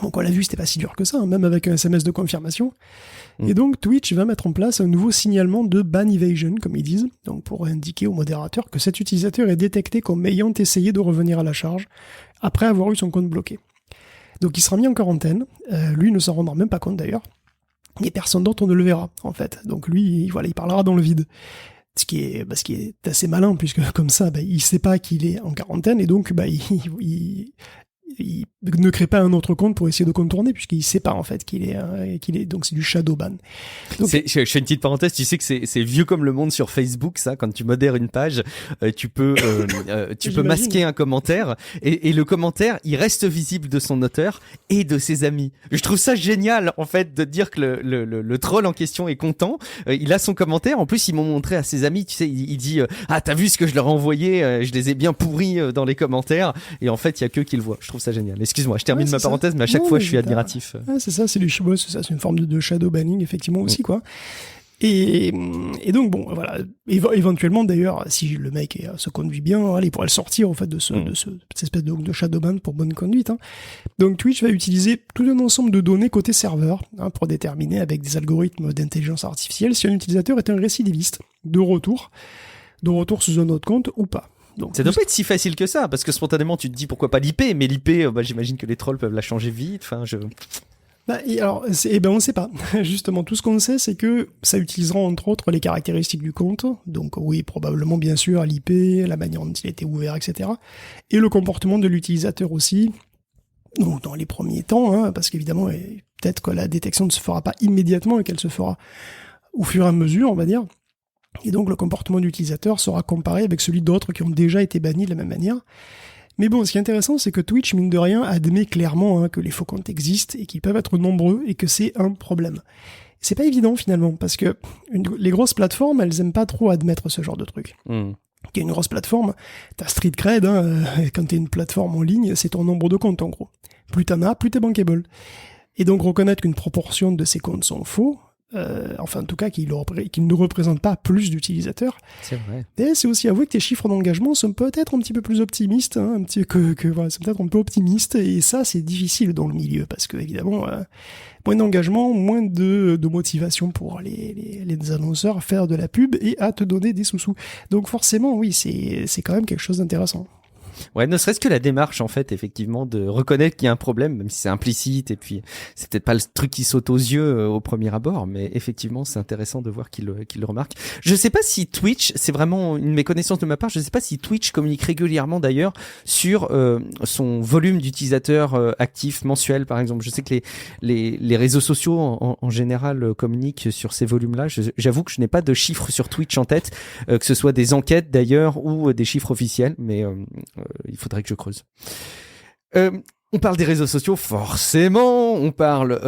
Donc on l'a vu, c'était pas si dur que ça, même avec un SMS de confirmation. Et donc Twitch va mettre en place un nouveau signalement de ban evasion, comme ils disent, donc pour indiquer au modérateur que cet utilisateur est détecté comme ayant essayé de revenir à la charge après avoir eu son compte bloqué. Donc il sera mis en quarantaine. Lui ne s'en rendra même pas compte d'ailleurs. Et personne d'autre ne le verra en fait. Donc lui, il parlera dans le vide. Ce qui est assez malin, puisque comme ça, il sait pas qu'il est en quarantaine, et donc il ne crée pas un autre compte pour essayer de contourner, puisqu'il sait pas en fait qu'il est donc c'est du shadow ban. Donc, je fais une petite parenthèse, tu sais que c'est vieux comme le monde sur Facebook, ça, quand tu modères une page, tu peux masquer un commentaire et le commentaire il reste visible de son auteur et de ses amis. Je trouve ça génial en fait de dire que le troll en question est content, il a son commentaire, en plus ils m'ont montré à ses amis, tu sais, il dit t'as vu ce que je leur ai envoyé, je les ai bien pourris dans les commentaires, et en fait il y a qu'eux qui le voient. Je trouve ça génial. Excuse-moi, je termine ma parenthèse, mais à chaque fois je suis admiratif. C'est ça, c'est une forme de shadow banning effectivement aussi quoi. Et donc bon voilà, éventuellement d'ailleurs si le mec se conduit bien, il pourrait le sortir en fait de cette espèce de shadow ban pour bonne conduite. Donc Twitch va utiliser tout un ensemble de données côté serveur pour déterminer avec des algorithmes d'intelligence artificielle si un utilisateur est un récidiviste de retour sous un autre compte ou pas. Donc, ça doit pas être si facile que ça, parce que spontanément tu te dis pourquoi pas l'IP, mais l'IP, j'imagine que les trolls peuvent la changer vite. On sait pas. Justement, tout ce qu'on sait, c'est que ça utilisera entre autres les caractéristiques du compte, donc oui, probablement bien sûr l'IP, la manière dont il a été ouvert, etc. Et le comportement de l'utilisateur aussi, donc dans les premiers temps, parce qu'évidemment, peut-être que la détection ne se fera pas immédiatement et qu'elle se fera au fur et à mesure, on va dire. Et donc le comportement de l'utilisateur sera comparé avec celui d'autres qui ont déjà été bannis de la même manière. Mais bon, ce qui est intéressant, c'est que Twitch, mine de rien, admet clairement que les faux comptes existent et qu'ils peuvent être nombreux et que c'est un problème. C'est pas évident finalement, parce que les grosses plateformes, elles aiment pas trop admettre ce genre de truc. T'es une grosse plateforme, t'as street cred, quand t'es une plateforme en ligne, c'est ton nombre de comptes en gros. Plus t'en as, plus t'es bankable. Et donc reconnaître qu'une proportion de ces comptes sont faux, enfin en tout cas qu'il ne représente pas plus d'utilisateurs. C'est vrai. Et c'est aussi avouer que tes chiffres d'engagement sont peut-être un petit peu plus optimistes, hein, c'est peut-être un peu optimiste, et ça c'est difficile dans le milieu, parce que évidemment, moins d'engagement, moins de motivation pour les annonceurs à faire de la pub et à te donner des sous-sous. Donc forcément, oui, c'est quand même quelque chose d'intéressant. Ouais, ne serait-ce que la démarche, en fait, effectivement, de reconnaître qu'il y a un problème, même si c'est implicite, et puis c'est peut-être pas le truc qui saute aux yeux au premier abord, mais effectivement, c'est intéressant de voir qu'il le remarque. Je sais pas si Twitch, c'est vraiment une méconnaissance de ma part, je sais pas si Twitch communique régulièrement, d'ailleurs, sur son volume d'utilisateurs actifs mensuels, par exemple. Je sais que les réseaux sociaux, en général, communiquent sur ces volumes-là. J'avoue que je n'ai pas de chiffres sur Twitch en tête, que ce soit des enquêtes, d'ailleurs, ou des chiffres officiels, mais il faudrait que je creuse. On parle des réseaux sociaux, forcément. On parle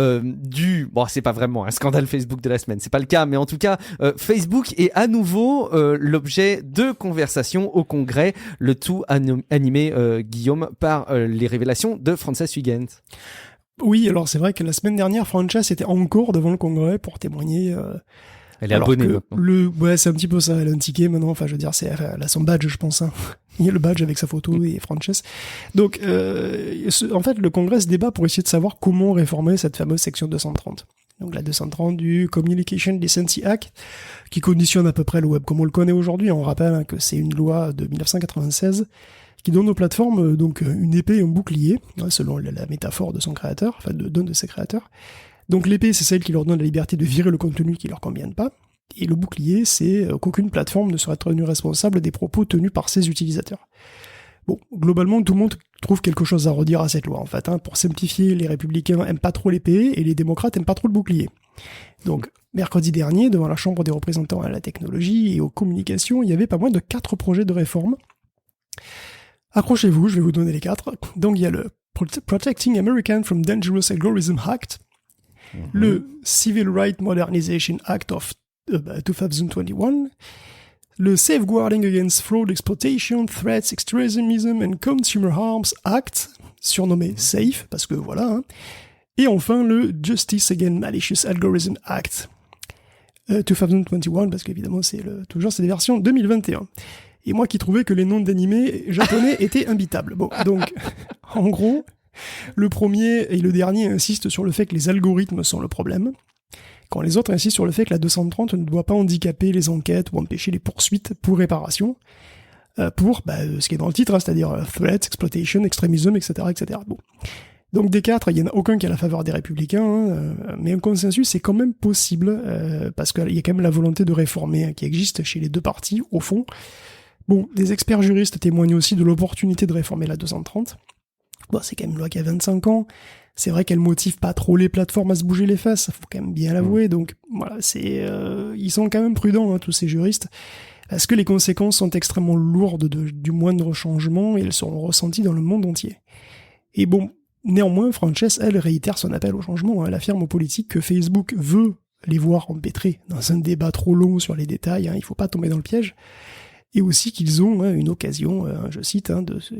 bon, c'est pas vraiment un scandale Facebook de la semaine, c'est pas le cas, mais en tout cas, Facebook est à nouveau l'objet de conversations au Congrès, le tout animé, Guillaume, par les révélations de Frances Hughes. Oui, alors c'est vrai que la semaine dernière, Frances était encore devant le Congrès pour témoigner. Elle est abonnée maintenant. Ouais, c'est un petit peu ça, elle a un ticket maintenant, enfin je veux dire, elle a son badge, je pense, hein. Il y a le badge avec sa photo et Frances. Donc, en fait, le Congrès se débat pour essayer de savoir comment réformer cette fameuse section 230. Donc la 230 du Communication Decency Act, qui conditionne à peu près le web comme on le connaît aujourd'hui. On rappelle, hein, que c'est une loi de 1996 qui donne aux plateformes donc une épée et un bouclier, hein, selon la métaphore de son créateur, enfin d'un de ses créateurs. Donc l'épée, c'est celle qui leur donne la liberté de virer le contenu qui leur convienne pas, et le bouclier, c'est qu'aucune plateforme ne sera tenue responsable des propos tenus par ses utilisateurs. Bon, globalement, tout le monde trouve quelque chose à redire à cette loi, en fait. Hein. Pour simplifier, les républicains aiment pas trop l'épée, et les démocrates aiment pas trop le bouclier. Donc, mercredi dernier, devant la Chambre des représentants à la technologie et aux communications, il y avait pas moins de 4 projets de réforme. Accrochez-vous, je vais vous donner les 4. Donc il y a le Protecting Americans from Dangerous Algorithm Act, le Civil Rights Modernization Act of 2021, le Safeguarding Against Fraud, Exploitation, Threats, Extremism and Consumer Harms Act, surnommé SAFE, parce que voilà, hein, et enfin le Justice Against Malicious Algorithm Act 2021, parce qu'évidemment c'est des versions 2021. Et moi qui trouvais que les noms d'animés japonais étaient imbitables. Bon, donc, en gros, le premier et le dernier insistent sur le fait que les algorithmes sont le problème, quand les autres insistent sur le fait que la 230 ne doit pas handicaper les enquêtes ou empêcher les poursuites pour réparation, pour ce qui est dans le titre, hein, c'est-à-dire threat, exploitation, extremism, etc., etc. Bon. Donc des 4, il n'y en a aucun qui a la faveur des républicains, hein, mais un consensus est quand même possible, parce qu'il y a quand même la volonté de réformer, hein, qui existe chez les deux parties, au fond. Bon, des experts juristes témoignent aussi de l'opportunité de réformer la 230. Bon, c'est quand même une loi qui a 25 ans. C'est vrai qu'elle motive pas trop les plateformes à se bouger les fesses, faut quand même bien l'avouer. Donc voilà, ils sont quand même prudents, hein, tous ces juristes, parce que les conséquences sont extrêmement lourdes du moindre changement et elles seront ressenties dans le monde entier. Et bon, néanmoins, Frances, elle, réitère son appel au changement. Elle affirme aux politiques que Facebook veut les voir empêtrés dans un débat trop long sur les détails, hein, il faut pas tomber dans le piège. Et aussi qu'ils ont une occasion, je cite,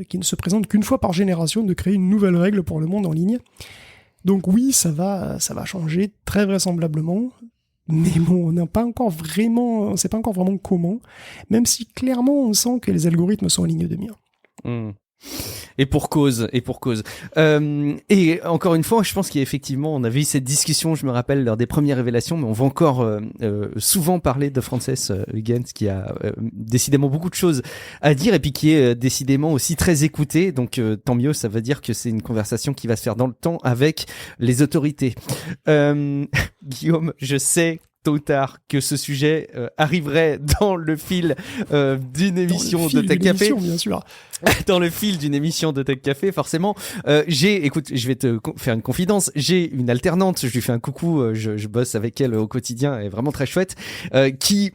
qui ne se présente qu'une fois par génération, de créer une nouvelle règle pour le monde en ligne. Donc oui, ça va changer très vraisemblablement, mais bon, on sait pas encore vraiment comment, même si clairement on sent que les algorithmes sont en ligne de mire. Et pour cause. Et encore une fois, je pense qu'effectivement, on avait eu cette discussion, je me rappelle, lors des premières révélations, mais on va encore souvent parler de Frances Hughes, qui a décidément beaucoup de choses à dire, et puis qui est décidément aussi très écoutée. Donc tant mieux, ça veut dire que c'est une conversation qui va se faire dans le temps avec les autorités. Guillaume, je sais tôt ou tard que ce sujet arriverait dans le fil d'une émission de Tech Café. Bien sûr. Dans le fil d'une émission de Tech Café, forcément. Écoute, je vais te faire une confidence. J'ai une alternante, je lui fais un coucou, je bosse avec elle au quotidien, elle est vraiment très chouette, qui,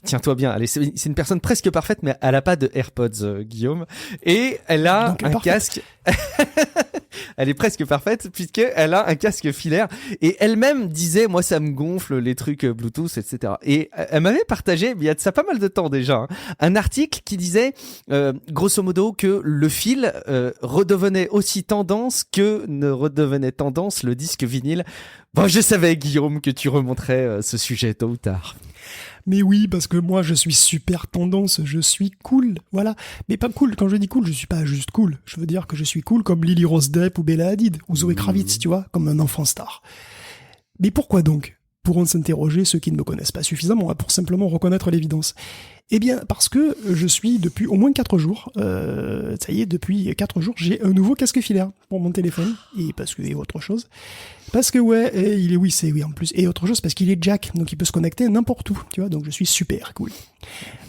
tiens-toi bien, c'est une personne presque parfaite, mais elle a pas de AirPods, Guillaume, et elle a un casque. elle est presque parfaite puisqu'elle a un casque filaire et elle-même disait moi ça me gonfle les trucs Bluetooth etc. Et elle m'avait partagé il y a de ça pas mal de temps déjà un article qui disait grosso modo que le fil redevenait aussi tendance que ne redevenait tendance le disque vinyle. Bon, je savais Guillaume que tu remonterais ce sujet tôt ou tard. Mais oui, parce que moi, je suis super tendance, je suis cool, voilà. Mais pas cool, quand je dis cool, je suis pas juste cool. Je veux dire que je suis cool comme Lily Rose Depp ou Bella Hadid, ou Zoé Kravitz, tu vois, comme un enfant star. Mais pourquoi donc pourront s'interroger ceux qui ne me connaissent pas suffisamment, pour simplement reconnaître l'évidence. Eh bien, parce que je suis depuis au moins 4 jours, ça y est, depuis 4 jours, j'ai un nouveau casque filaire pour mon téléphone, et parce que, et autre chose. Parce que ouais, et il est, oui, c'est, oui, en plus, et autre chose, parce qu'il est jack, donc il peut se connecter n'importe où, tu vois, donc je suis super cool.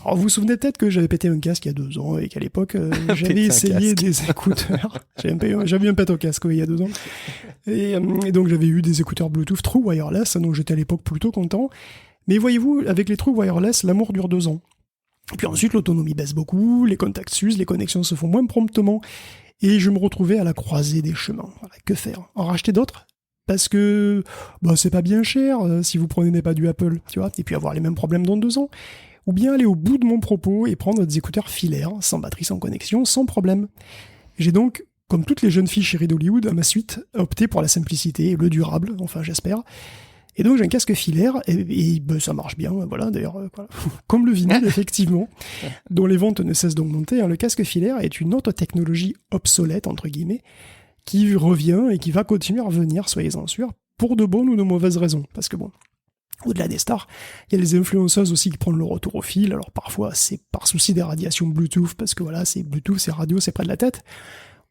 Alors vous vous souvenez peut-être que j'avais pété un casque il y a 2 ans, et qu'à l'époque, j'avais essayé des écouteurs, j'avais un pète au casque, oui, il y a 2 ans, et donc j'avais eu des écouteurs Bluetooth True Wireless, donc j'étais à l'époque plutôt content, mais voyez-vous, avec les True Wireless, l'amour dure 2 ans. Puis ensuite, l'autonomie baisse beaucoup, les contacts s'usent, les connexions se font moins promptement, et je me retrouvais à la croisée des chemins. Voilà, que faire? En racheter d'autres? Parce que bah, c'est pas bien cher si vous prenez pas du Apple, tu vois, et puis avoir les mêmes problèmes dans 2 ans. Ou bien aller au bout de mon propos et prendre des écouteurs filaires, sans batterie, sans connexion, sans problème. J'ai donc, comme toutes les jeunes filles chéries d'Hollywood, à ma suite, opté pour la simplicité et le durable, enfin j'espère. Et donc j'ai un casque filaire et ben, ça marche bien, voilà, d'ailleurs, voilà. Comme le vinyle effectivement, dont les ventes ne cessent d'augmenter, hein, le casque filaire est une autre technologie obsolète, entre guillemets, qui revient et qui va continuer à revenir, soyez-en sûrs, pour de bonnes ou de mauvaises raisons. Parce que bon, au-delà des stars, il y a les influenceuses aussi qui prennent le retour au fil, alors parfois c'est par souci des radiations Bluetooth, parce que voilà, c'est Bluetooth, c'est radio, c'est près de la tête.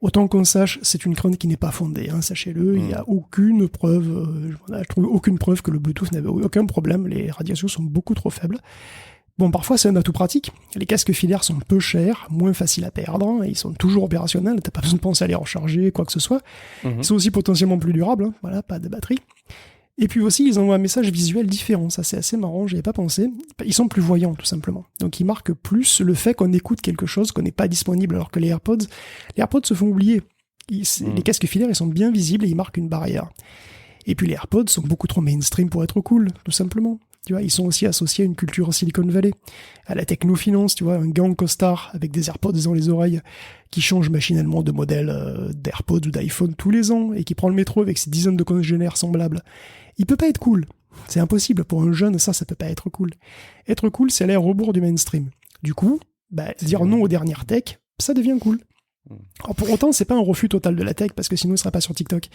Autant qu'on sache, c'est une crainte qui n'est pas fondée, hein, sachez-le, il n'y a aucune preuve, je trouve aucune preuve que le Bluetooth n'avait aucun problème, les radiations sont beaucoup trop faibles. Bon, parfois c'est un atout pratique, les casques filaires sont peu chers, moins faciles à perdre, ils sont toujours opérationnels, t'as pas besoin de penser à les recharger, quoi que ce soit. Ils sont aussi potentiellement plus durables, hein, voilà, pas de batterie. Et puis aussi, ils envoient un message visuel différent, ça c'est assez marrant, j'y avais pas pensé. Ils sont plus voyants, tout simplement. Donc ils marquent plus le fait qu'on écoute quelque chose qu'on n'est pas disponible, alors que les AirPods se font oublier. Les casques filaires, ils sont bien visibles et ils marquent une barrière. Et puis les AirPods sont beaucoup trop mainstream pour être cool, tout simplement. Tu vois, ils sont aussi associés à une culture Silicon Valley, à la technofinance, tu vois, un gang costard avec des AirPods dans les oreilles, qui change machinalement de modèle d'AirPods ou d'iPhone tous les ans, et qui prend le métro avec ses dizaines de congénères semblables. Il peut pas être cool. C'est impossible. Pour un jeune, ça peut pas être cool. Être cool, c'est aller à rebours du mainstream. Du coup, dire non aux dernières tech, ça devient cool. Alors pour autant, c'est pas un refus total de la tech, parce que sinon, il sera pas sur TikTok.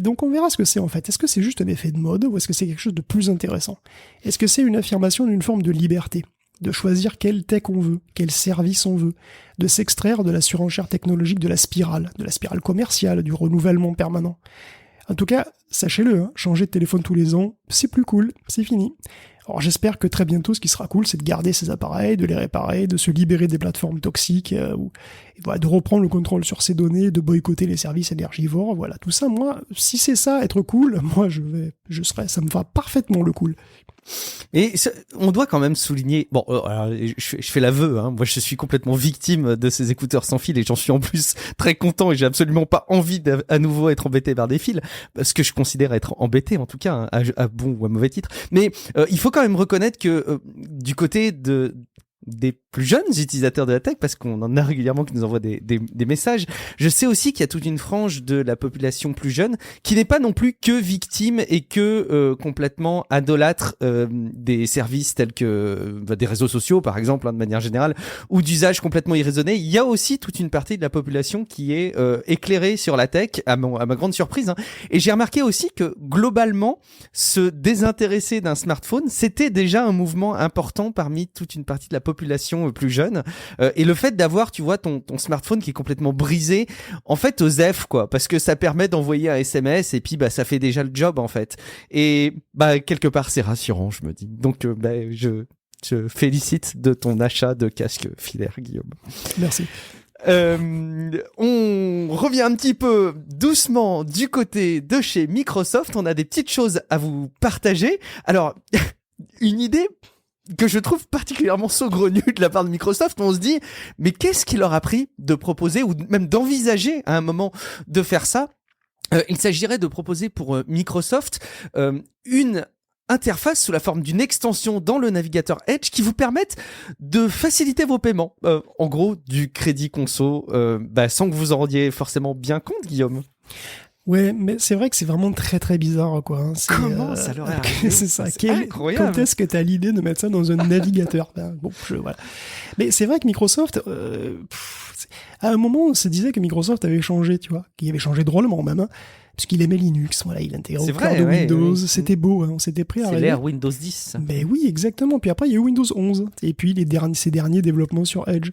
Donc on verra ce que c'est en fait. Est-ce que c'est juste un effet de mode, ou est-ce que c'est quelque chose de plus intéressant? Est-ce que c'est une affirmation d'une forme de liberté? De choisir quelle tech on veut, quel service on veut, de s'extraire de la surenchère technologique de la spirale commerciale, du renouvellement permanent. En tout cas, sachez-le, hein, changer de téléphone tous les ans, c'est plus cool, c'est fini. Alors j'espère que très bientôt, ce qui sera cool, c'est de garder ces appareils, de les réparer, de se libérer des plateformes toxiques, voilà, de reprendre le contrôle sur ces données, de boycotter les services énergivores, voilà, tout ça, moi, si c'est ça, être cool, moi ça me va parfaitement le cool. Et on doit quand même souligner, bon, alors, je fais l'aveu, hein, moi je suis complètement victime de ces écouteurs sans fil et j'en suis en plus très content et j'ai absolument pas envie à nouveau être embêté par des fils, ce que je considère être embêté en tout cas, hein, à bon ou à mauvais titre. Mais il faut quand même reconnaître que du côté des plus jeunes utilisateurs de la tech, parce qu'on en a régulièrement qui nous envoient des messages. Je sais aussi qu'il y a toute une frange de la population plus jeune qui n'est pas non plus que victime et que complètement adolâtre des services tels que des réseaux sociaux, par exemple, hein, de manière générale, ou d'usages complètement irraisonnés. Il y a aussi toute une partie de la population qui est éclairée sur la tech, à ma grande surprise. Hein. Et j'ai remarqué aussi que globalement, se désintéresser d'un smartphone, c'était déjà un mouvement important parmi toute une partie de la population plus jeune, et le fait d'avoir, tu vois, ton smartphone qui est complètement brisé, en fait, aux F, quoi, parce que ça permet d'envoyer un SMS et puis ça fait déjà le job, en fait. Et quelque part, c'est rassurant, je me dis. Donc, je félicite de ton achat de casque filaire, Guillaume. Merci. On revient un petit peu doucement du côté de chez Microsoft. On a des petites choses à vous partager. Alors, une idée que je trouve particulièrement saugrenu de la part de Microsoft. On se dit, mais qu'est-ce qui leur a pris de proposer ou même d'envisager à un moment de faire ça? Il s'agirait de proposer pour Microsoft une interface sous la forme d'une extension dans le navigateur Edge qui vous permette de faciliter vos paiements. En gros, du crédit conso, sans que vous en rendiez forcément bien compte, Guillaume. Ouais, mais c'est vrai que c'est vraiment très très bizarre, quoi. Hein. Comment ça leur est arrivé? C'est ça. C'est incroyable. Quand est-ce que t'as l'idée de mettre ça dans un navigateur? Voilà. Mais c'est vrai que Microsoft, à un moment, on se disait que Microsoft avait changé, tu vois, qu'il avait changé drôlement même, hein, parce qu'il aimait Linux. Voilà, il intégrait au cœur de Windows. C'était beau, hein, on s'était pris à rêver. C'est l'ère Windows 10. Mais oui, exactement. Puis après, il y a eu Windows 11, et puis ces derniers développements sur Edge.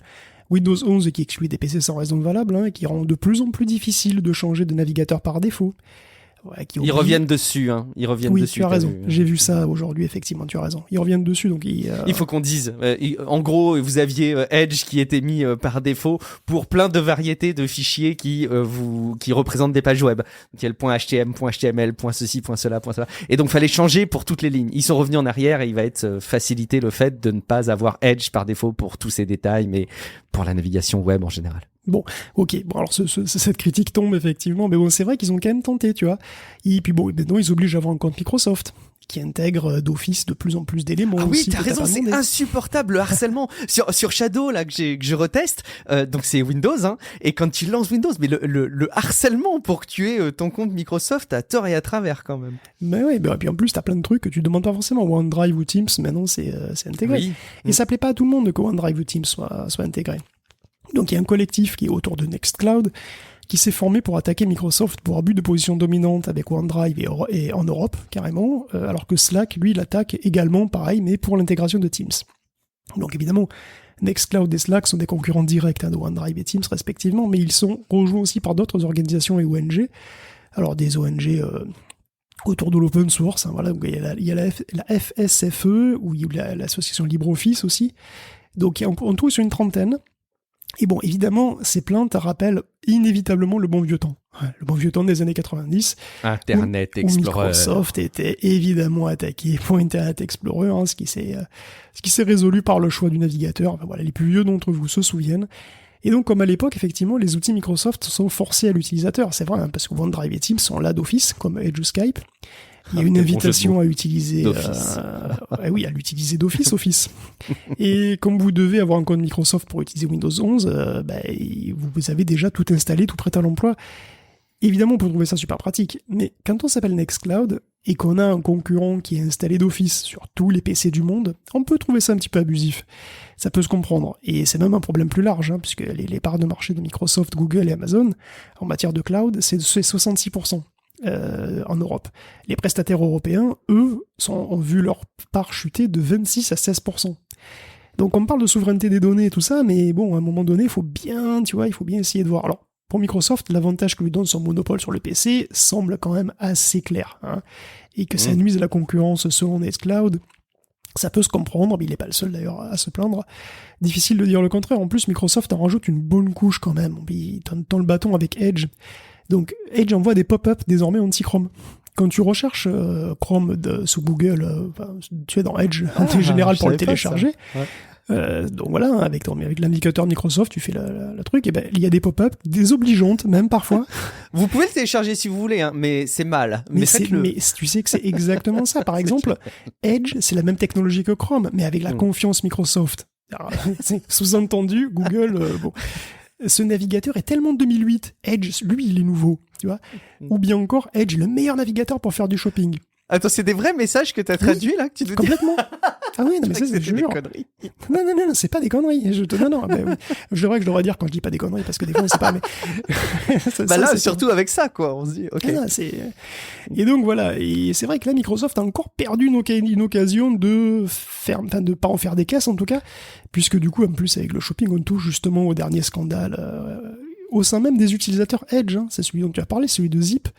Windows 11 qui exclut des PC sans raison valable, hein, et qui rend de plus en plus difficile de changer de navigateur par défaut. Ouais, ils reviennent dessus, hein. Ils reviennent oui, dessus. Tu as raison. J'ai vu ça aujourd'hui, effectivement, tu as raison. Ils reviennent dessus, donc il faut qu'on dise. En gros, vous aviez Edge qui était mis par défaut pour plein de variétés de fichiers qui représentent des pages web. Donc il y a le .htm, .html, .ceci, .cela, .cela. Et donc fallait changer pour toutes les lignes. Ils sont revenus en arrière et il va être facilité le fait de ne pas avoir Edge par défaut pour tous ces détails, mais pour la navigation web en général. Bon, ok, bon alors cette critique tombe effectivement, mais bon c'est vrai qu'ils ont quand même tenté, tu vois. Et puis bon, maintenant ils obligent à avoir un compte Microsoft qui intègre d'office de plus en plus d'éléments. Ah aussi, oui, t'as raison, c'est insupportable le harcèlement sur Shadow là que je reteste. Donc c'est Windows, hein. Et quand tu lances Windows, mais le harcèlement pour que tu aies ton compte Microsoft à tort et à travers quand même. Mais ouais, et puis en plus t'as plein de trucs que tu demandes pas forcément. OneDrive ou Teams, maintenant c'est intégré. Oui. Et ça plaît pas à tout le monde que OneDrive ou Teams soit intégré. Donc il y a un collectif qui est autour de Nextcloud qui s'est formé pour attaquer Microsoft pour abus de position dominante avec OneDrive et en Europe carrément, alors que Slack, lui, l'attaque également pareil, mais pour l'intégration de Teams. Donc évidemment, Nextcloud et Slack sont des concurrents directs de OneDrive et Teams respectivement, mais ils sont rejoints aussi par d'autres organisations et ONG. Alors des ONG autour de l'open source, hein, voilà, il y a la FSFE, ou il y a l'association LibreOffice aussi. Donc on trouve sur une trentaine. Et bon, évidemment, ces plaintes rappellent inévitablement le bon vieux temps. Le bon vieux temps des années 90. Internet Explorer. Où Microsoft était évidemment attaqué pour Internet Explorer, hein, ce qui s'est résolu par le choix du navigateur. Enfin, voilà, les plus vieux d'entre vous se souviennent. Et donc, comme à l'époque, effectivement, les outils Microsoft sont forcés à l'utilisateur. C'est vrai, hein, parce que OneDrive et Teams sont là d'office, comme Edge ou Skype. Il y a une invitation à utiliser à l'utiliser d'office Office. Et comme vous devez avoir un compte Microsoft pour utiliser Windows 11, vous avez déjà tout installé, tout prêt à l'emploi. Évidemment, on peut trouver ça super pratique. Mais quand on s'appelle Nextcloud et qu'on a un concurrent qui est installé d'office sur tous les PC du monde, on peut trouver ça un petit peu abusif. Ça peut se comprendre. Et c'est même un problème plus large, hein, puisque les parts de marché de Microsoft, Google et Amazon en matière de cloud, c'est 66%. En Europe. Les prestataires européens, eux, ont vu leur part chuter de 26 à 16%. Donc on parle de souveraineté des données et tout ça, mais bon, à un moment donné, il faut bien essayer de voir. Alors, pour Microsoft, l'avantage que lui donne son monopole sur le PC semble quand même assez clair, hein, et que ça nuise à la concurrence selon Nextcloud. Ça peut se comprendre, mais il n'est pas le seul d'ailleurs à se plaindre. Difficile de dire le contraire. En plus, Microsoft en rajoute une bonne couche quand même. Il tend le bâton avec Edge. Donc Edge envoie des pop-up désormais anti-Chrome. Quand tu recherches Chrome sous Google, tu es dans Edge en général pour le télécharger. Donc voilà, avec l'indicateur Microsoft, tu fais le truc, et ben il y a des pop-up désobligeantes même parfois. Vous pouvez le télécharger si vous voulez, hein, mais c'est mal. Mais tu sais que c'est exactement ça. Par exemple, Edge, c'est la même technologie que Chrome, mais avec la confiance Microsoft. Alors, sous-entendu, Google, bon. Ce navigateur est tellement de 2008. Edge, lui, il est nouveau, tu vois. Ou bien encore, Edge, le meilleur navigateur pour faire du shopping. Attends, c'est des vrais messages que t'as traduits, là, que tu veux complètement. Ah oui, non, mais ça, c'est des conneries. Non, c'est pas des conneries. Non, mais oui. Je devrais dire quand je dis pas des conneries, parce que des fois, on sait pas, mais... surtout avec ça, quoi. On se dit, ok. Et donc, voilà. Et c'est vrai que là, Microsoft a encore perdu une occasion de pas en faire des caisses, en tout cas, puisque du coup, en plus, avec le shopping, on touche justement au dernier scandale, au sein même des utilisateurs Edge, hein. C'est celui dont tu as parlé, celui de Zip.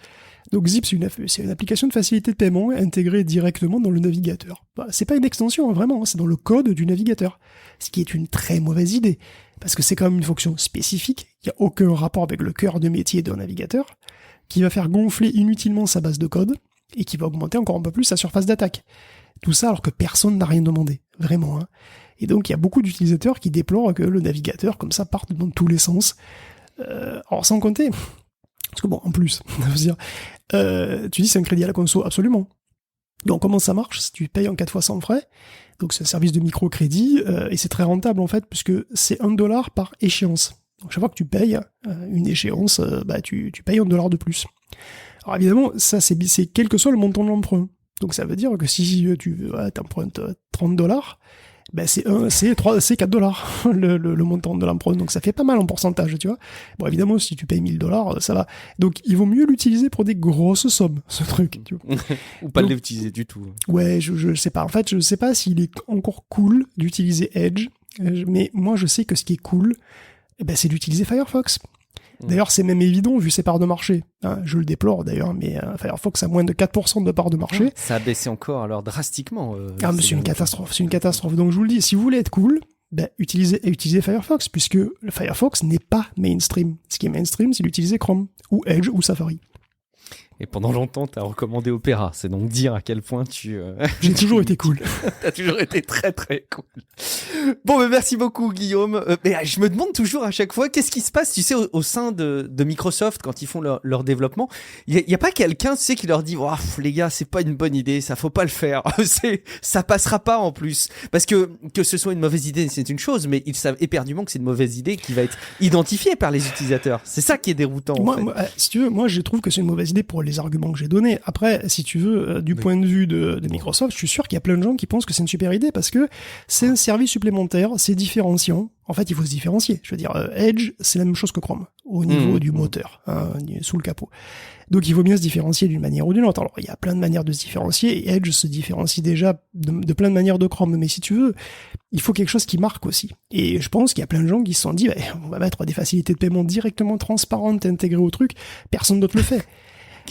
Donc Zip, c'est une application de facilité de paiement intégrée directement dans le navigateur. C'est pas une extension, hein, vraiment, hein, c'est dans le code du navigateur. Ce qui est une très mauvaise idée, parce que c'est quand même une fonction spécifique, il n'y a aucun rapport avec le cœur de métier d'un navigateur, qui va faire gonfler inutilement sa base de code, et qui va augmenter encore un peu plus sa surface d'attaque. Tout ça alors que personne n'a rien demandé. vraiment. Hein. Et donc il y a beaucoup d'utilisateurs qui déplorent que le navigateur comme ça parte dans tous les sens. Alors sans compter, parce que bon, en plus, tu dis c'est un crédit à la conso, absolument. Donc comment ça marche? Si tu payes en 4 fois sans frais, donc c'est un service de microcrédit, et c'est très rentable en fait, puisque c'est $1 par échéance. Donc chaque fois que tu payes une échéance, tu payes $1 de plus. Alors évidemment, ça c'est quel que soit le montant de l'emprunt. Donc ça veut dire que si tu t'empruntes $30, c'est $4 le montant de l'emprunt, donc ça fait pas mal en pourcentage, tu vois. Bon, évidemment, si tu payes $1000, ça va. Donc il vaut mieux l'utiliser pour des grosses sommes, ce truc, tu vois. Ou pas l'utiliser du tout. Ouais, je sais pas. En fait, je sais pas s'il est encore cool d'utiliser Edge, mais moi je sais que ce qui est cool, c'est d'utiliser Firefox. D'ailleurs, c'est même évident vu ses parts de marché. Hein, je le déplore d'ailleurs, mais Firefox a moins de 4% de parts de marché. Ça a baissé encore alors drastiquement. Mais c'est une catastrophe, c'est une catastrophe. Donc je vous le dis, si vous voulez être cool, utilisez Firefox, puisque le Firefox n'est pas mainstream. Ce qui est mainstream, c'est d'utiliser Chrome, ou Edge, ou Safari. Et pendant longtemps, t'as recommandé Opera. C'est donc dire à quel point tu... J'ai toujours été cool. T'as toujours été très très cool. Bon, merci beaucoup Guillaume. Mais je me demande toujours à chaque fois, qu'est-ce qui se passe, tu sais, au sein de Microsoft quand ils font leur développement. Il y a pas quelqu'un, tu sais, qui leur dit oh, les gars, c'est pas une bonne idée, ça faut pas le faire. Ça passera pas en plus. Parce que ce soit une mauvaise idée, c'est une chose, mais ils savent éperdument que c'est une mauvaise idée qui va être identifiée par les utilisateurs. C'est ça qui est déroutant. Moi, si tu veux, moi je trouve que c'est une mauvaise idée pour les arguments que j'ai donnés. Après, si tu veux, du point de vue de Microsoft, je suis sûr qu'il y a plein de gens qui pensent que c'est une super idée parce que c'est un service supplémentaire, c'est différenciant. En fait, il faut se différencier. Je veux dire, Edge, c'est la même chose que Chrome, au niveau du moteur, sous le capot. Donc il faut bien se différencier d'une manière ou d'une autre. Alors, il y a plein de manières de se différencier, et Edge se différencie déjà de plein de manières de Chrome. Mais si tu veux, il faut quelque chose qui marque aussi. Et je pense qu'il y a plein de gens qui se sont dit, on va mettre des facilités de paiement directement transparentes, intégrées au truc, personne d'autre le fait.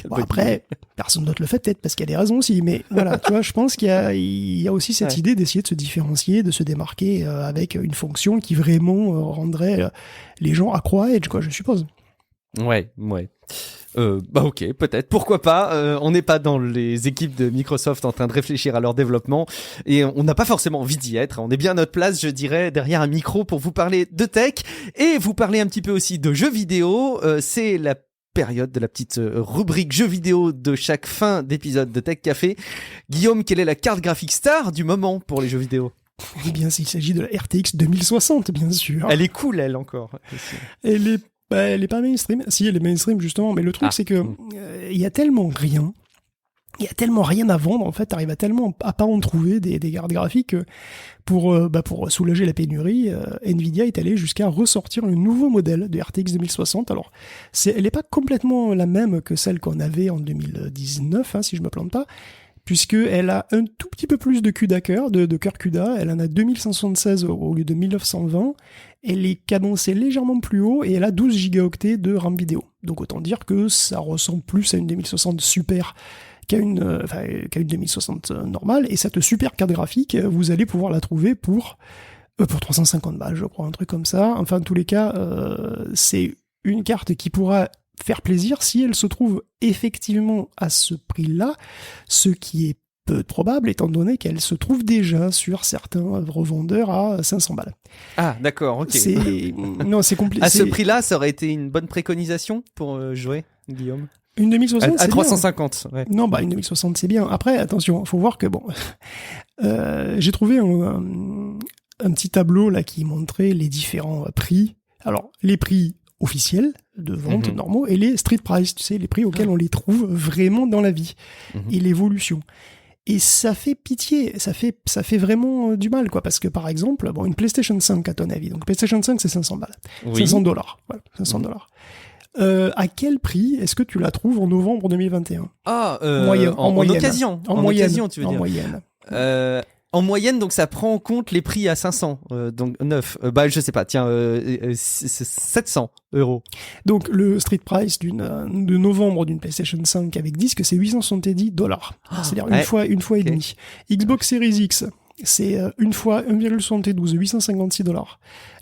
Bon, après, personne d'autre le fait peut-être parce qu'il y a des raisons aussi, mais voilà, tu vois, je pense qu'il y a aussi cette idée d'essayer de se différencier, de se démarquer avec une fonction qui vraiment rendrait les gens accro à Edge, quoi, je suppose. Ouais. Ok, peut-être, pourquoi pas. On n'est pas dans les équipes de Microsoft en train de réfléchir à leur développement et on n'a pas forcément envie d'y être. On est bien à notre place, je dirais, derrière un micro pour vous parler de tech et vous parler un petit peu aussi de jeux vidéo. C'est la période de la petite rubrique jeux vidéo de chaque fin d'épisode de Tech Café. Guillaume, quelle est la carte graphique star du moment pour les jeux vidéo? Eh bien, il s'agit de la RTX 2060, bien sûr. Elle est cool, elle, encore. Elle est pas mainstream. Si, elle est mainstream, justement, mais le truc, c'est que il y a tellement rien. Il y a tellement rien à vendre, en fait, t'arrives à tellement à pas en trouver des cartes graphiques que pour soulager la pénurie, Nvidia est allé jusqu'à ressortir un nouveau modèle de RTX 2060. Alors, elle n'est pas complètement la même que celle qu'on avait en 2019, si je me plante pas, puisqu'elle a un tout petit peu plus de CUDA cœur, de cœur CUDA, elle en a 2176 au lieu de 1920, elle est cadencée légèrement plus haut et elle a 12 gigaoctets de RAM vidéo. Donc autant dire que ça ressemble plus à une 2060 Super qu'à une 2060 normale, et cette super carte graphique, vous allez pouvoir la trouver pour 350 balles, je crois, un truc comme ça. Enfin, en tous les cas, c'est une carte qui pourra faire plaisir si elle se trouve effectivement à ce prix-là, ce qui est peu probable étant donné qu'elle se trouve déjà sur certains revendeurs à 500 balles. Ah, d'accord, ok. C'est compliqué. À ce prix-là, ça aurait été une bonne préconisation pour jouer, Guillaume? Une 2060, c'est à 350, bien. Ouais. Non, une 2060, c'est bien. Après, attention, faut voir que j'ai trouvé un petit tableau là qui montrait les différents prix. Alors, les prix officiels de vente normaux et les street price, tu sais, les prix auxquels on les trouve vraiment dans la vie et l'évolution. Et ça fait pitié, ça fait vraiment du mal, quoi, parce que par exemple, une PlayStation 5 à ton avis, donc PlayStation 5 c'est 500 balles, oui. $500, voilà, $500. À quel prix est-ce que tu la trouves en novembre 2021? En moyenne. En occasion, tu veux dire. En moyenne. En moyenne, donc ça prend en compte les prix à 500, donc 9. Je sais pas, tiens, 700 €. Donc le street price de novembre d'une PlayStation 5 avec disque, c'est $870. C'est-à-dire une fois et demie. Xbox Series X, c'est une fois 1,72, $856.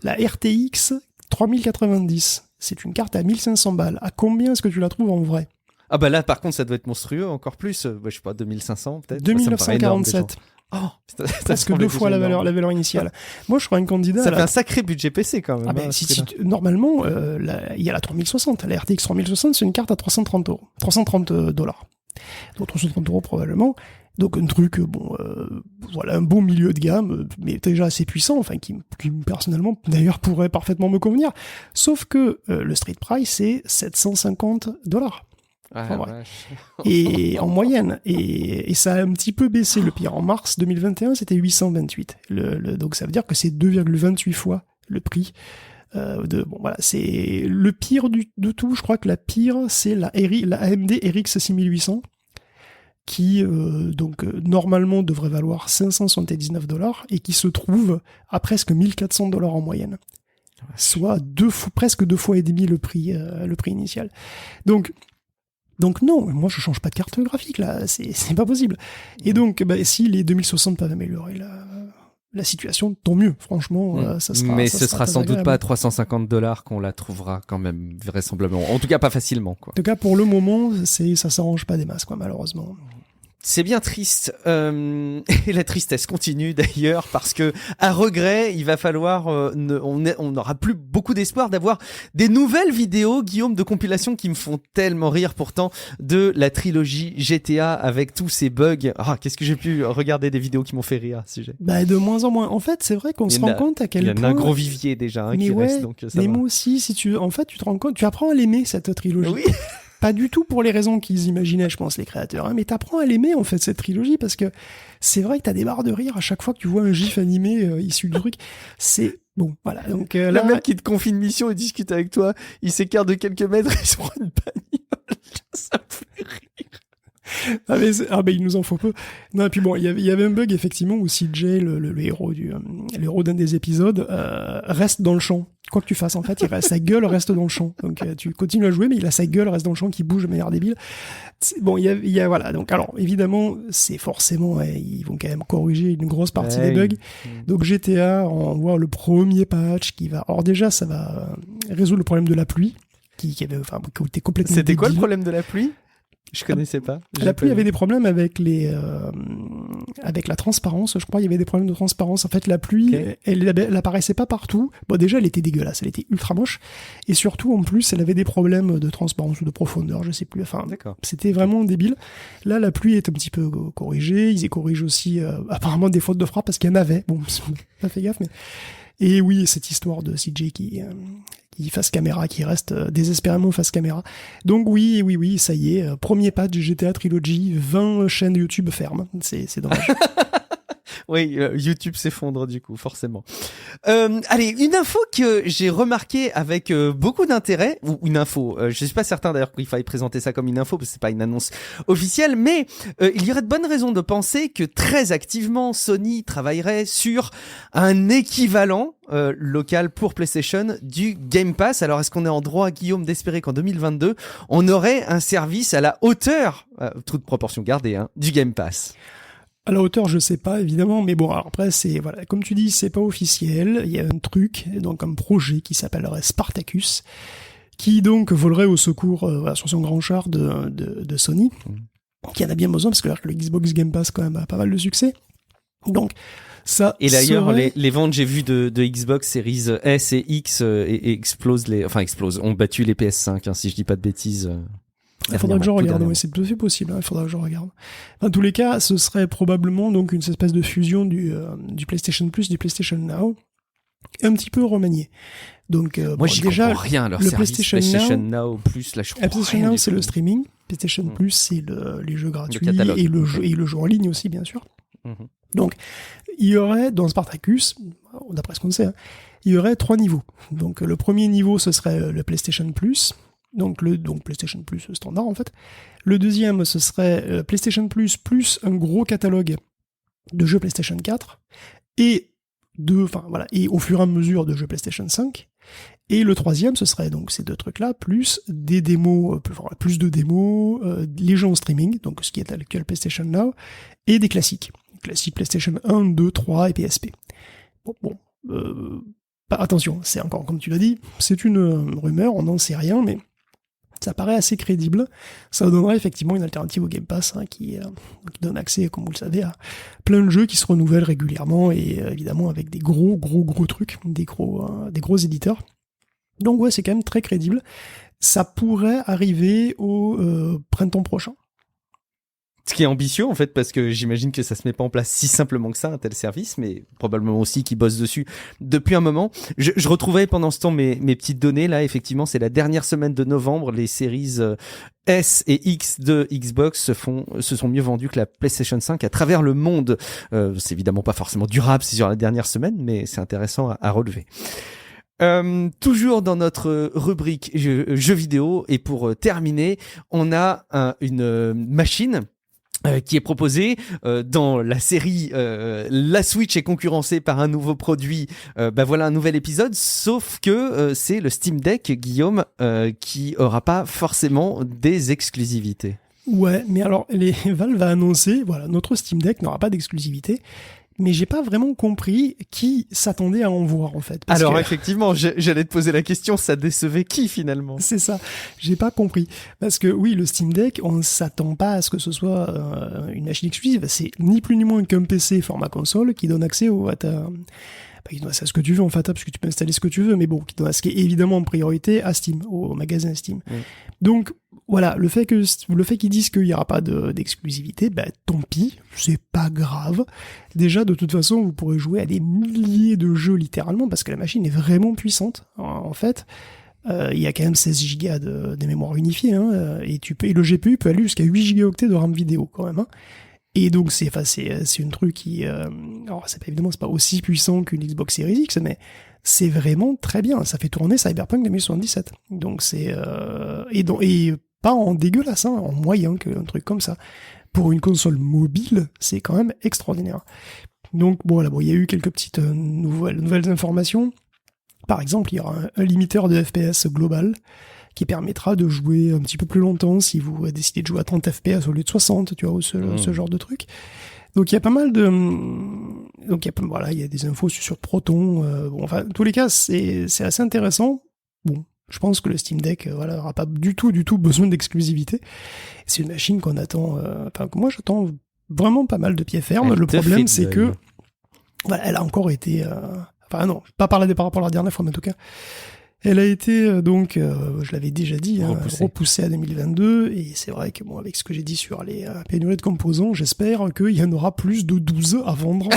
La RTX 3090, c'est une carte à 1500 balles. À combien est-ce que tu la trouves en vrai? Ah là, par contre, ça doit être monstrueux, encore plus. Je sais pas, 2500 peut-être. 2947. Oh, putain, ça Presque semble 2 fois déjà énorme. la valeur initiale. Moi, je serais un candidat Ça à fait un sacré budget PC quand même. Ah ben, hein, ce prix-là. normalement, il y a la 3060. La RTX 3060, c'est une carte à 330 €. 330 dollars. Donc 330 € probablement. Donc un truc, voilà, un bon milieu de gamme, mais déjà assez puissant, enfin qui personnellement d'ailleurs pourrait parfaitement me convenir. Sauf que le street price c'est 750 $. Ah, Enfin, ouais. vache. Et en moyenne, et ça a un petit peu baissé le pire. En mars 2021, c'était 828. Donc ça veut dire que c'est 2,28 fois le prix. Voilà, c'est le pire de tout. Je crois que la pire, c'est la AMD RX 6800, qui normalement devrait valoir 579 $ et qui se trouve à presque 1400 $ en moyenne. Soit presque 2 fois et demi le prix initial. Donc non, moi je change pas de carte graphique là, c'est pas possible. Et donc si les 2060 peuvent améliorer la situation, tant mieux, franchement, ça sera. Mais ça ce sera sera très sans doute agréable. pas à 350 $ qu'on la trouvera quand même, vraisemblablement. En tout cas, pas facilement, quoi. En tout cas, pour le moment, ça s'arrange pas des masses, quoi, malheureusement. C'est bien triste. Et la tristesse continue d'ailleurs parce que, à regret, il va falloir, on n'aura plus beaucoup d'espoir d'avoir des nouvelles vidéos, Guillaume, de compilation qui me font tellement rire pourtant de la trilogie GTA avec tous ces bugs. Ah, qu'est-ce que j'ai pu regarder des vidéos qui m'ont fait rire à ce sujet. De moins en moins. En fait, c'est vrai qu'on se rend compte à quel point. Il y en a un gros vivier déjà hein, qui reste, donc ça mais va. moi aussi, si tu te rends compte, tu apprends à l'aimer cette trilogie. Oui. Pas du tout pour les raisons qu'ils imaginaient, je pense, les créateurs, hein, mais t'apprends à l'aimer, en fait, cette trilogie, parce que c'est vrai que t'as des barres de rire à chaque fois que tu vois un gif animé issu du truc. C'est bon, voilà. Donc Le là, mec qui te confie une mission et discute avec toi, il s'écarte de quelques mètres, il se prend une bagnole. Ça me fait rire. il nous en faut peu. Non, et puis bon, il y avait un bug effectivement où CJ, le héros le héros d'un des épisodes, reste dans le champ. Quoi que tu fasses, en fait, sa gueule reste dans le champ. Donc tu continues à jouer, mais il a sa gueule reste dans le champ qui bouge de manière débile. Bon, il y a voilà. Donc alors évidemment, c'est forcément, ils vont quand même corriger une grosse partie des bugs. Donc GTA, on voit le premier patch qui va. Alors déjà, ça va résoudre le problème de la pluie, qui était complètement. C'était quoi le débile. problème de la pluie ? Je connaissais pas. La pluie avait des problèmes avec avec la transparence. Je crois il y avait des problèmes de transparence. En fait, la pluie, elle apparaissait pas partout. Bon, déjà, elle était dégueulasse. Elle était ultra moche. Et surtout, en plus, elle avait des problèmes de transparence ou de profondeur. Je sais plus. Enfin, c'était vraiment débile. Là, la pluie est un petit peu corrigée. Ils y corrigent aussi, apparemment, des fautes de frappe parce qu'il y en avait. Bon, pas fait gaffe, mais. Et oui, cette histoire de CJ qui face caméra, qui reste désespérément face caméra. Donc oui, ça y est, premier patch du GTA Trilogy, 20 chaînes YouTube fermes. C'est dommage. Oui, YouTube s'effondre du coup, forcément. Allez, une info que j'ai remarquée avec beaucoup d'intérêt, ou une info, je suis pas certain d'ailleurs qu'il faille présenter ça comme une info, parce que c'est pas une annonce officielle, mais il y aurait de bonnes raisons de penser que très activement Sony travaillerait sur un équivalent local pour PlayStation du Game Pass. Alors est-ce qu'on est en droit, Guillaume, d'espérer qu'en 2022, on aurait un service à la hauteur, toute proportion gardée, hein, du Game Pass? À la hauteur, je sais pas, évidemment, mais bon, alors après, voilà, comme tu dis, c'est pas officiel. Il y a un truc, donc un projet qui s'appellerait Spartacus, qui donc volerait au secours sur son grand char de Sony, qui en a bien besoin parce que le Xbox Game Pass quand même a pas mal de succès. Donc ça. Et d'ailleurs, serait... les ventes, j'ai vu de Xbox Series S et X explosent ont battu les PS5, hein, si je dis pas de bêtises. Il faudra que je regarde, oui, c'est possible, il faudra que je regarde. En tous les cas, ce serait probablement donc une espèce de fusion du PlayStation Plus, du PlayStation Now, un petit peu remanié. Donc, moi, j'y déjà, comprends rien, leur le service PlayStation Now Plus, là, je comprends PlayStation rien Now, du c'est tout. le streaming. PlayStation Plus, c'est les jeux gratuits catalogue. et le jeu en ligne aussi, bien sûr. Donc, il y aurait, dans Spartacus, d'après ce qu'on sait, hein, il y aurait 3 niveaux. Donc, le premier niveau, ce serait le PlayStation Plus. Donc PlayStation Plus standard en fait. Le deuxième ce serait PlayStation Plus plus un gros catalogue de jeux PlayStation 4 et au fur et à mesure de jeux PlayStation 5. Et le troisième ce serait donc ces deux trucs là plus des démos, plus de démos, les jeux en streaming, donc ce qui est à l'actuel PlayStation Now, et des classiques PlayStation 1, 2, 3 et PSP. Attention, c'est encore comme tu l'as dit, c'est une rumeur, on n'en sait rien, mais Ça paraît assez crédible. Ça donnerait effectivement une alternative au Game Pass qui donne accès, comme vous le savez, à plein de jeux qui se renouvellent régulièrement et évidemment avec des gros trucs, des gros éditeurs. Donc ouais, c'est quand même très crédible. Ça pourrait arriver au printemps prochain. Ce qui est ambitieux en fait, parce que j'imagine que ça se met pas en place si simplement que ça, un tel service, mais probablement aussi qu'ils bossent dessus depuis un moment. Je retrouvais pendant ce temps mes petites données. Là, effectivement, c'est la dernière semaine de novembre. Les séries S et X de Xbox se sont mieux vendues que la PlayStation 5 à travers le monde. C'est évidemment pas forcément durable, c'est sur la dernière semaine, mais c'est intéressant à relever. Toujours dans notre rubrique jeux vidéo, et pour terminer, on a une machine qui est proposé dans la série la Switch est concurrencée par un nouveau produit, voilà un nouvel épisode, sauf que c'est le Steam Deck, Guillaume, qui aura pas forcément des exclusivités. Ouais, mais alors Valve a annoncé, voilà, notre Steam Deck n'aura pas d'exclusivité. Mais j'ai pas vraiment compris qui s'attendait à en voir, en fait. Alors effectivement, j'allais te poser la question, ça décevait qui finalement ? C'est ça, j'ai pas compris. Parce que oui, le Steam Deck, on s'attend pas à ce que ce soit une machine exclusive. C'est ni plus ni moins qu'un PC format console qui donne accès à ce que tu veux en fait, parce que tu peux installer ce que tu veux, mais bon, qui donne accès évidemment en priorité à Steam, au magasin Steam. Donc voilà, le fait qu'ils disent qu'il n'y aura pas d'exclusivité, tant pis, c'est pas grave. Déjà, de toute façon, vous pourrez jouer à des milliers de jeux littéralement, parce que la machine est vraiment puissante, en fait. Il y a quand même 16 Go de mémoire unifiée, et le GPU peut aller jusqu'à 8 Go de RAM vidéo quand même. Et donc c'est un truc qui, alors c'est pas aussi puissant qu'une Xbox Series X, mais c'est vraiment très bien. Ça fait tourner Cyberpunk 2077. Donc et pas en dégueulasse, en moyen, qu'un truc comme ça. Pour une console mobile, c'est quand même extraordinaire. Donc il y a eu quelques petites nouvelles informations. Par exemple, il y aura un limiteur de FPS global qui permettra de jouer un petit peu plus longtemps si vous décidez de jouer à 30 FPS au lieu de 60, tu vois, ou ce genre de truc. Donc il y a pas mal de... il y a des infos sur Proton. En tous les cas, c'est assez intéressant. Bon, je pense que le Steam Deck n'aura pas du tout besoin d'exclusivité. C'est une machine qu'on attend... que moi, j'attends vraiment pas mal de pied ferme. Le problème, c'est que... elle a encore été... non, pas par rapport à la dernière fois, mais en tout cas... Elle a été, je l'avais déjà dit, repoussée à 2022, et c'est vrai que avec ce que j'ai dit sur les pénuries de composants, j'espère qu'il y en aura plus de 12 à vendre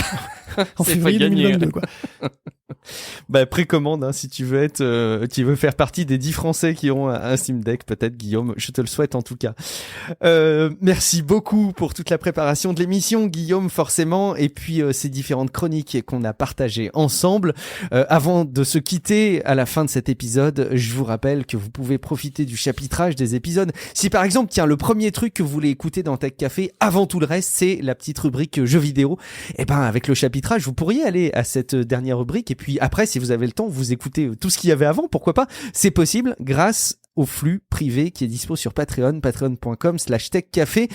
en février 2022, quoi. Précommande, si tu veux faire partie des 10 Français qui auront un Steam Deck, peut-être, Guillaume, je te le souhaite en tout cas. Merci beaucoup pour toute la préparation de l'émission, Guillaume, forcément, et puis ces différentes chroniques qu'on a partagées ensemble. Avant de se quitter à la fin de cet épisode, je vous rappelle que vous pouvez profiter du chapitrage des épisodes. Si par exemple, le premier truc que vous voulez écouter dans Tech Café, avant tout le reste, c'est la petite rubrique jeux vidéo, avec le chapitrage, vous pourriez aller à cette dernière rubrique, et puis après, si vous avez le temps, vous écoutez tout ce qu'il y avait avant, pourquoi pas. C'est possible grâce au flux privé qui est dispo sur Patreon, patreon.com/techcafé.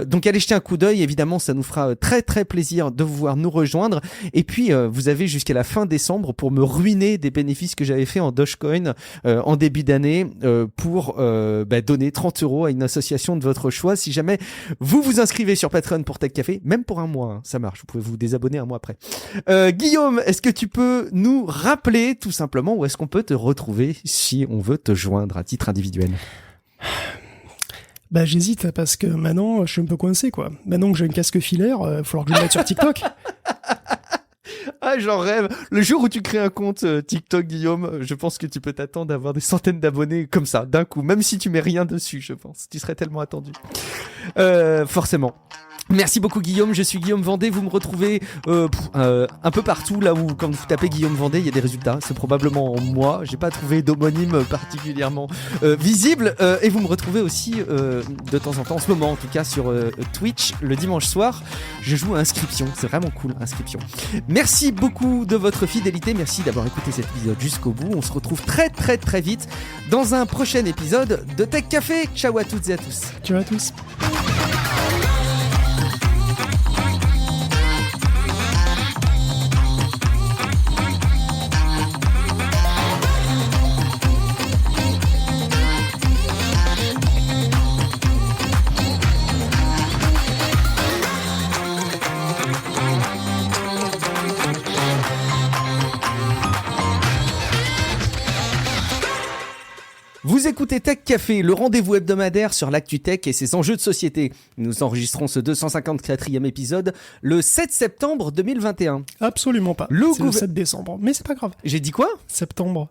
Donc allez jeter un coup d'œil, évidemment ça nous fera très très plaisir de vous voir nous rejoindre. Et puis vous avez jusqu'à la fin décembre pour me ruiner des bénéfices que j'avais fait en Dogecoin en début d'année pour donner 30 € à une association de votre choix. Si jamais vous vous inscrivez sur Patreon pour Tech Café, même pour un mois, ça marche, vous pouvez vous désabonner un mois après. Guillaume, est-ce que tu peux nous rappeler tout simplement où est-ce qu'on peut te retrouver si on veut te joindre à titre individuel? J'hésite parce que maintenant je suis un peu coincé, quoi. Maintenant que j'ai un casque filaire, il va falloir que je le mette sur TikTok. J'en rêve. Le jour où tu crées un compte TikTok, Guillaume, je pense que tu peux t'attendre d'avoir des centaines d'abonnés comme ça, d'un coup. Même si tu mets rien dessus, je pense. Tu serais tellement attendu. Forcément. Merci beaucoup Guillaume, je suis Guillaume Vendée, vous me retrouvez un peu partout là où quand vous tapez Guillaume Vendée il y a des résultats, c'est probablement moi, j'ai pas trouvé d'homonyme particulièrement visible et vous me retrouvez aussi de temps en temps, en ce moment en tout cas sur Twitch le dimanche soir, je joue à Inscription, c'est vraiment cool Inscription. Merci beaucoup de votre fidélité, merci d'avoir écouté cet épisode jusqu'au bout, on se retrouve très très très vite dans un prochain épisode de Tech Café, ciao à toutes et à tous. Ciao à tous. Vous écoutez Tech Café, le rendez-vous hebdomadaire sur l'actu tech et ses enjeux de société. Nous enregistrons ce 254e épisode le 7 septembre 2021. Absolument pas. C'est le 7 décembre. Mais c'est pas grave. J'ai dit quoi ? Septembre.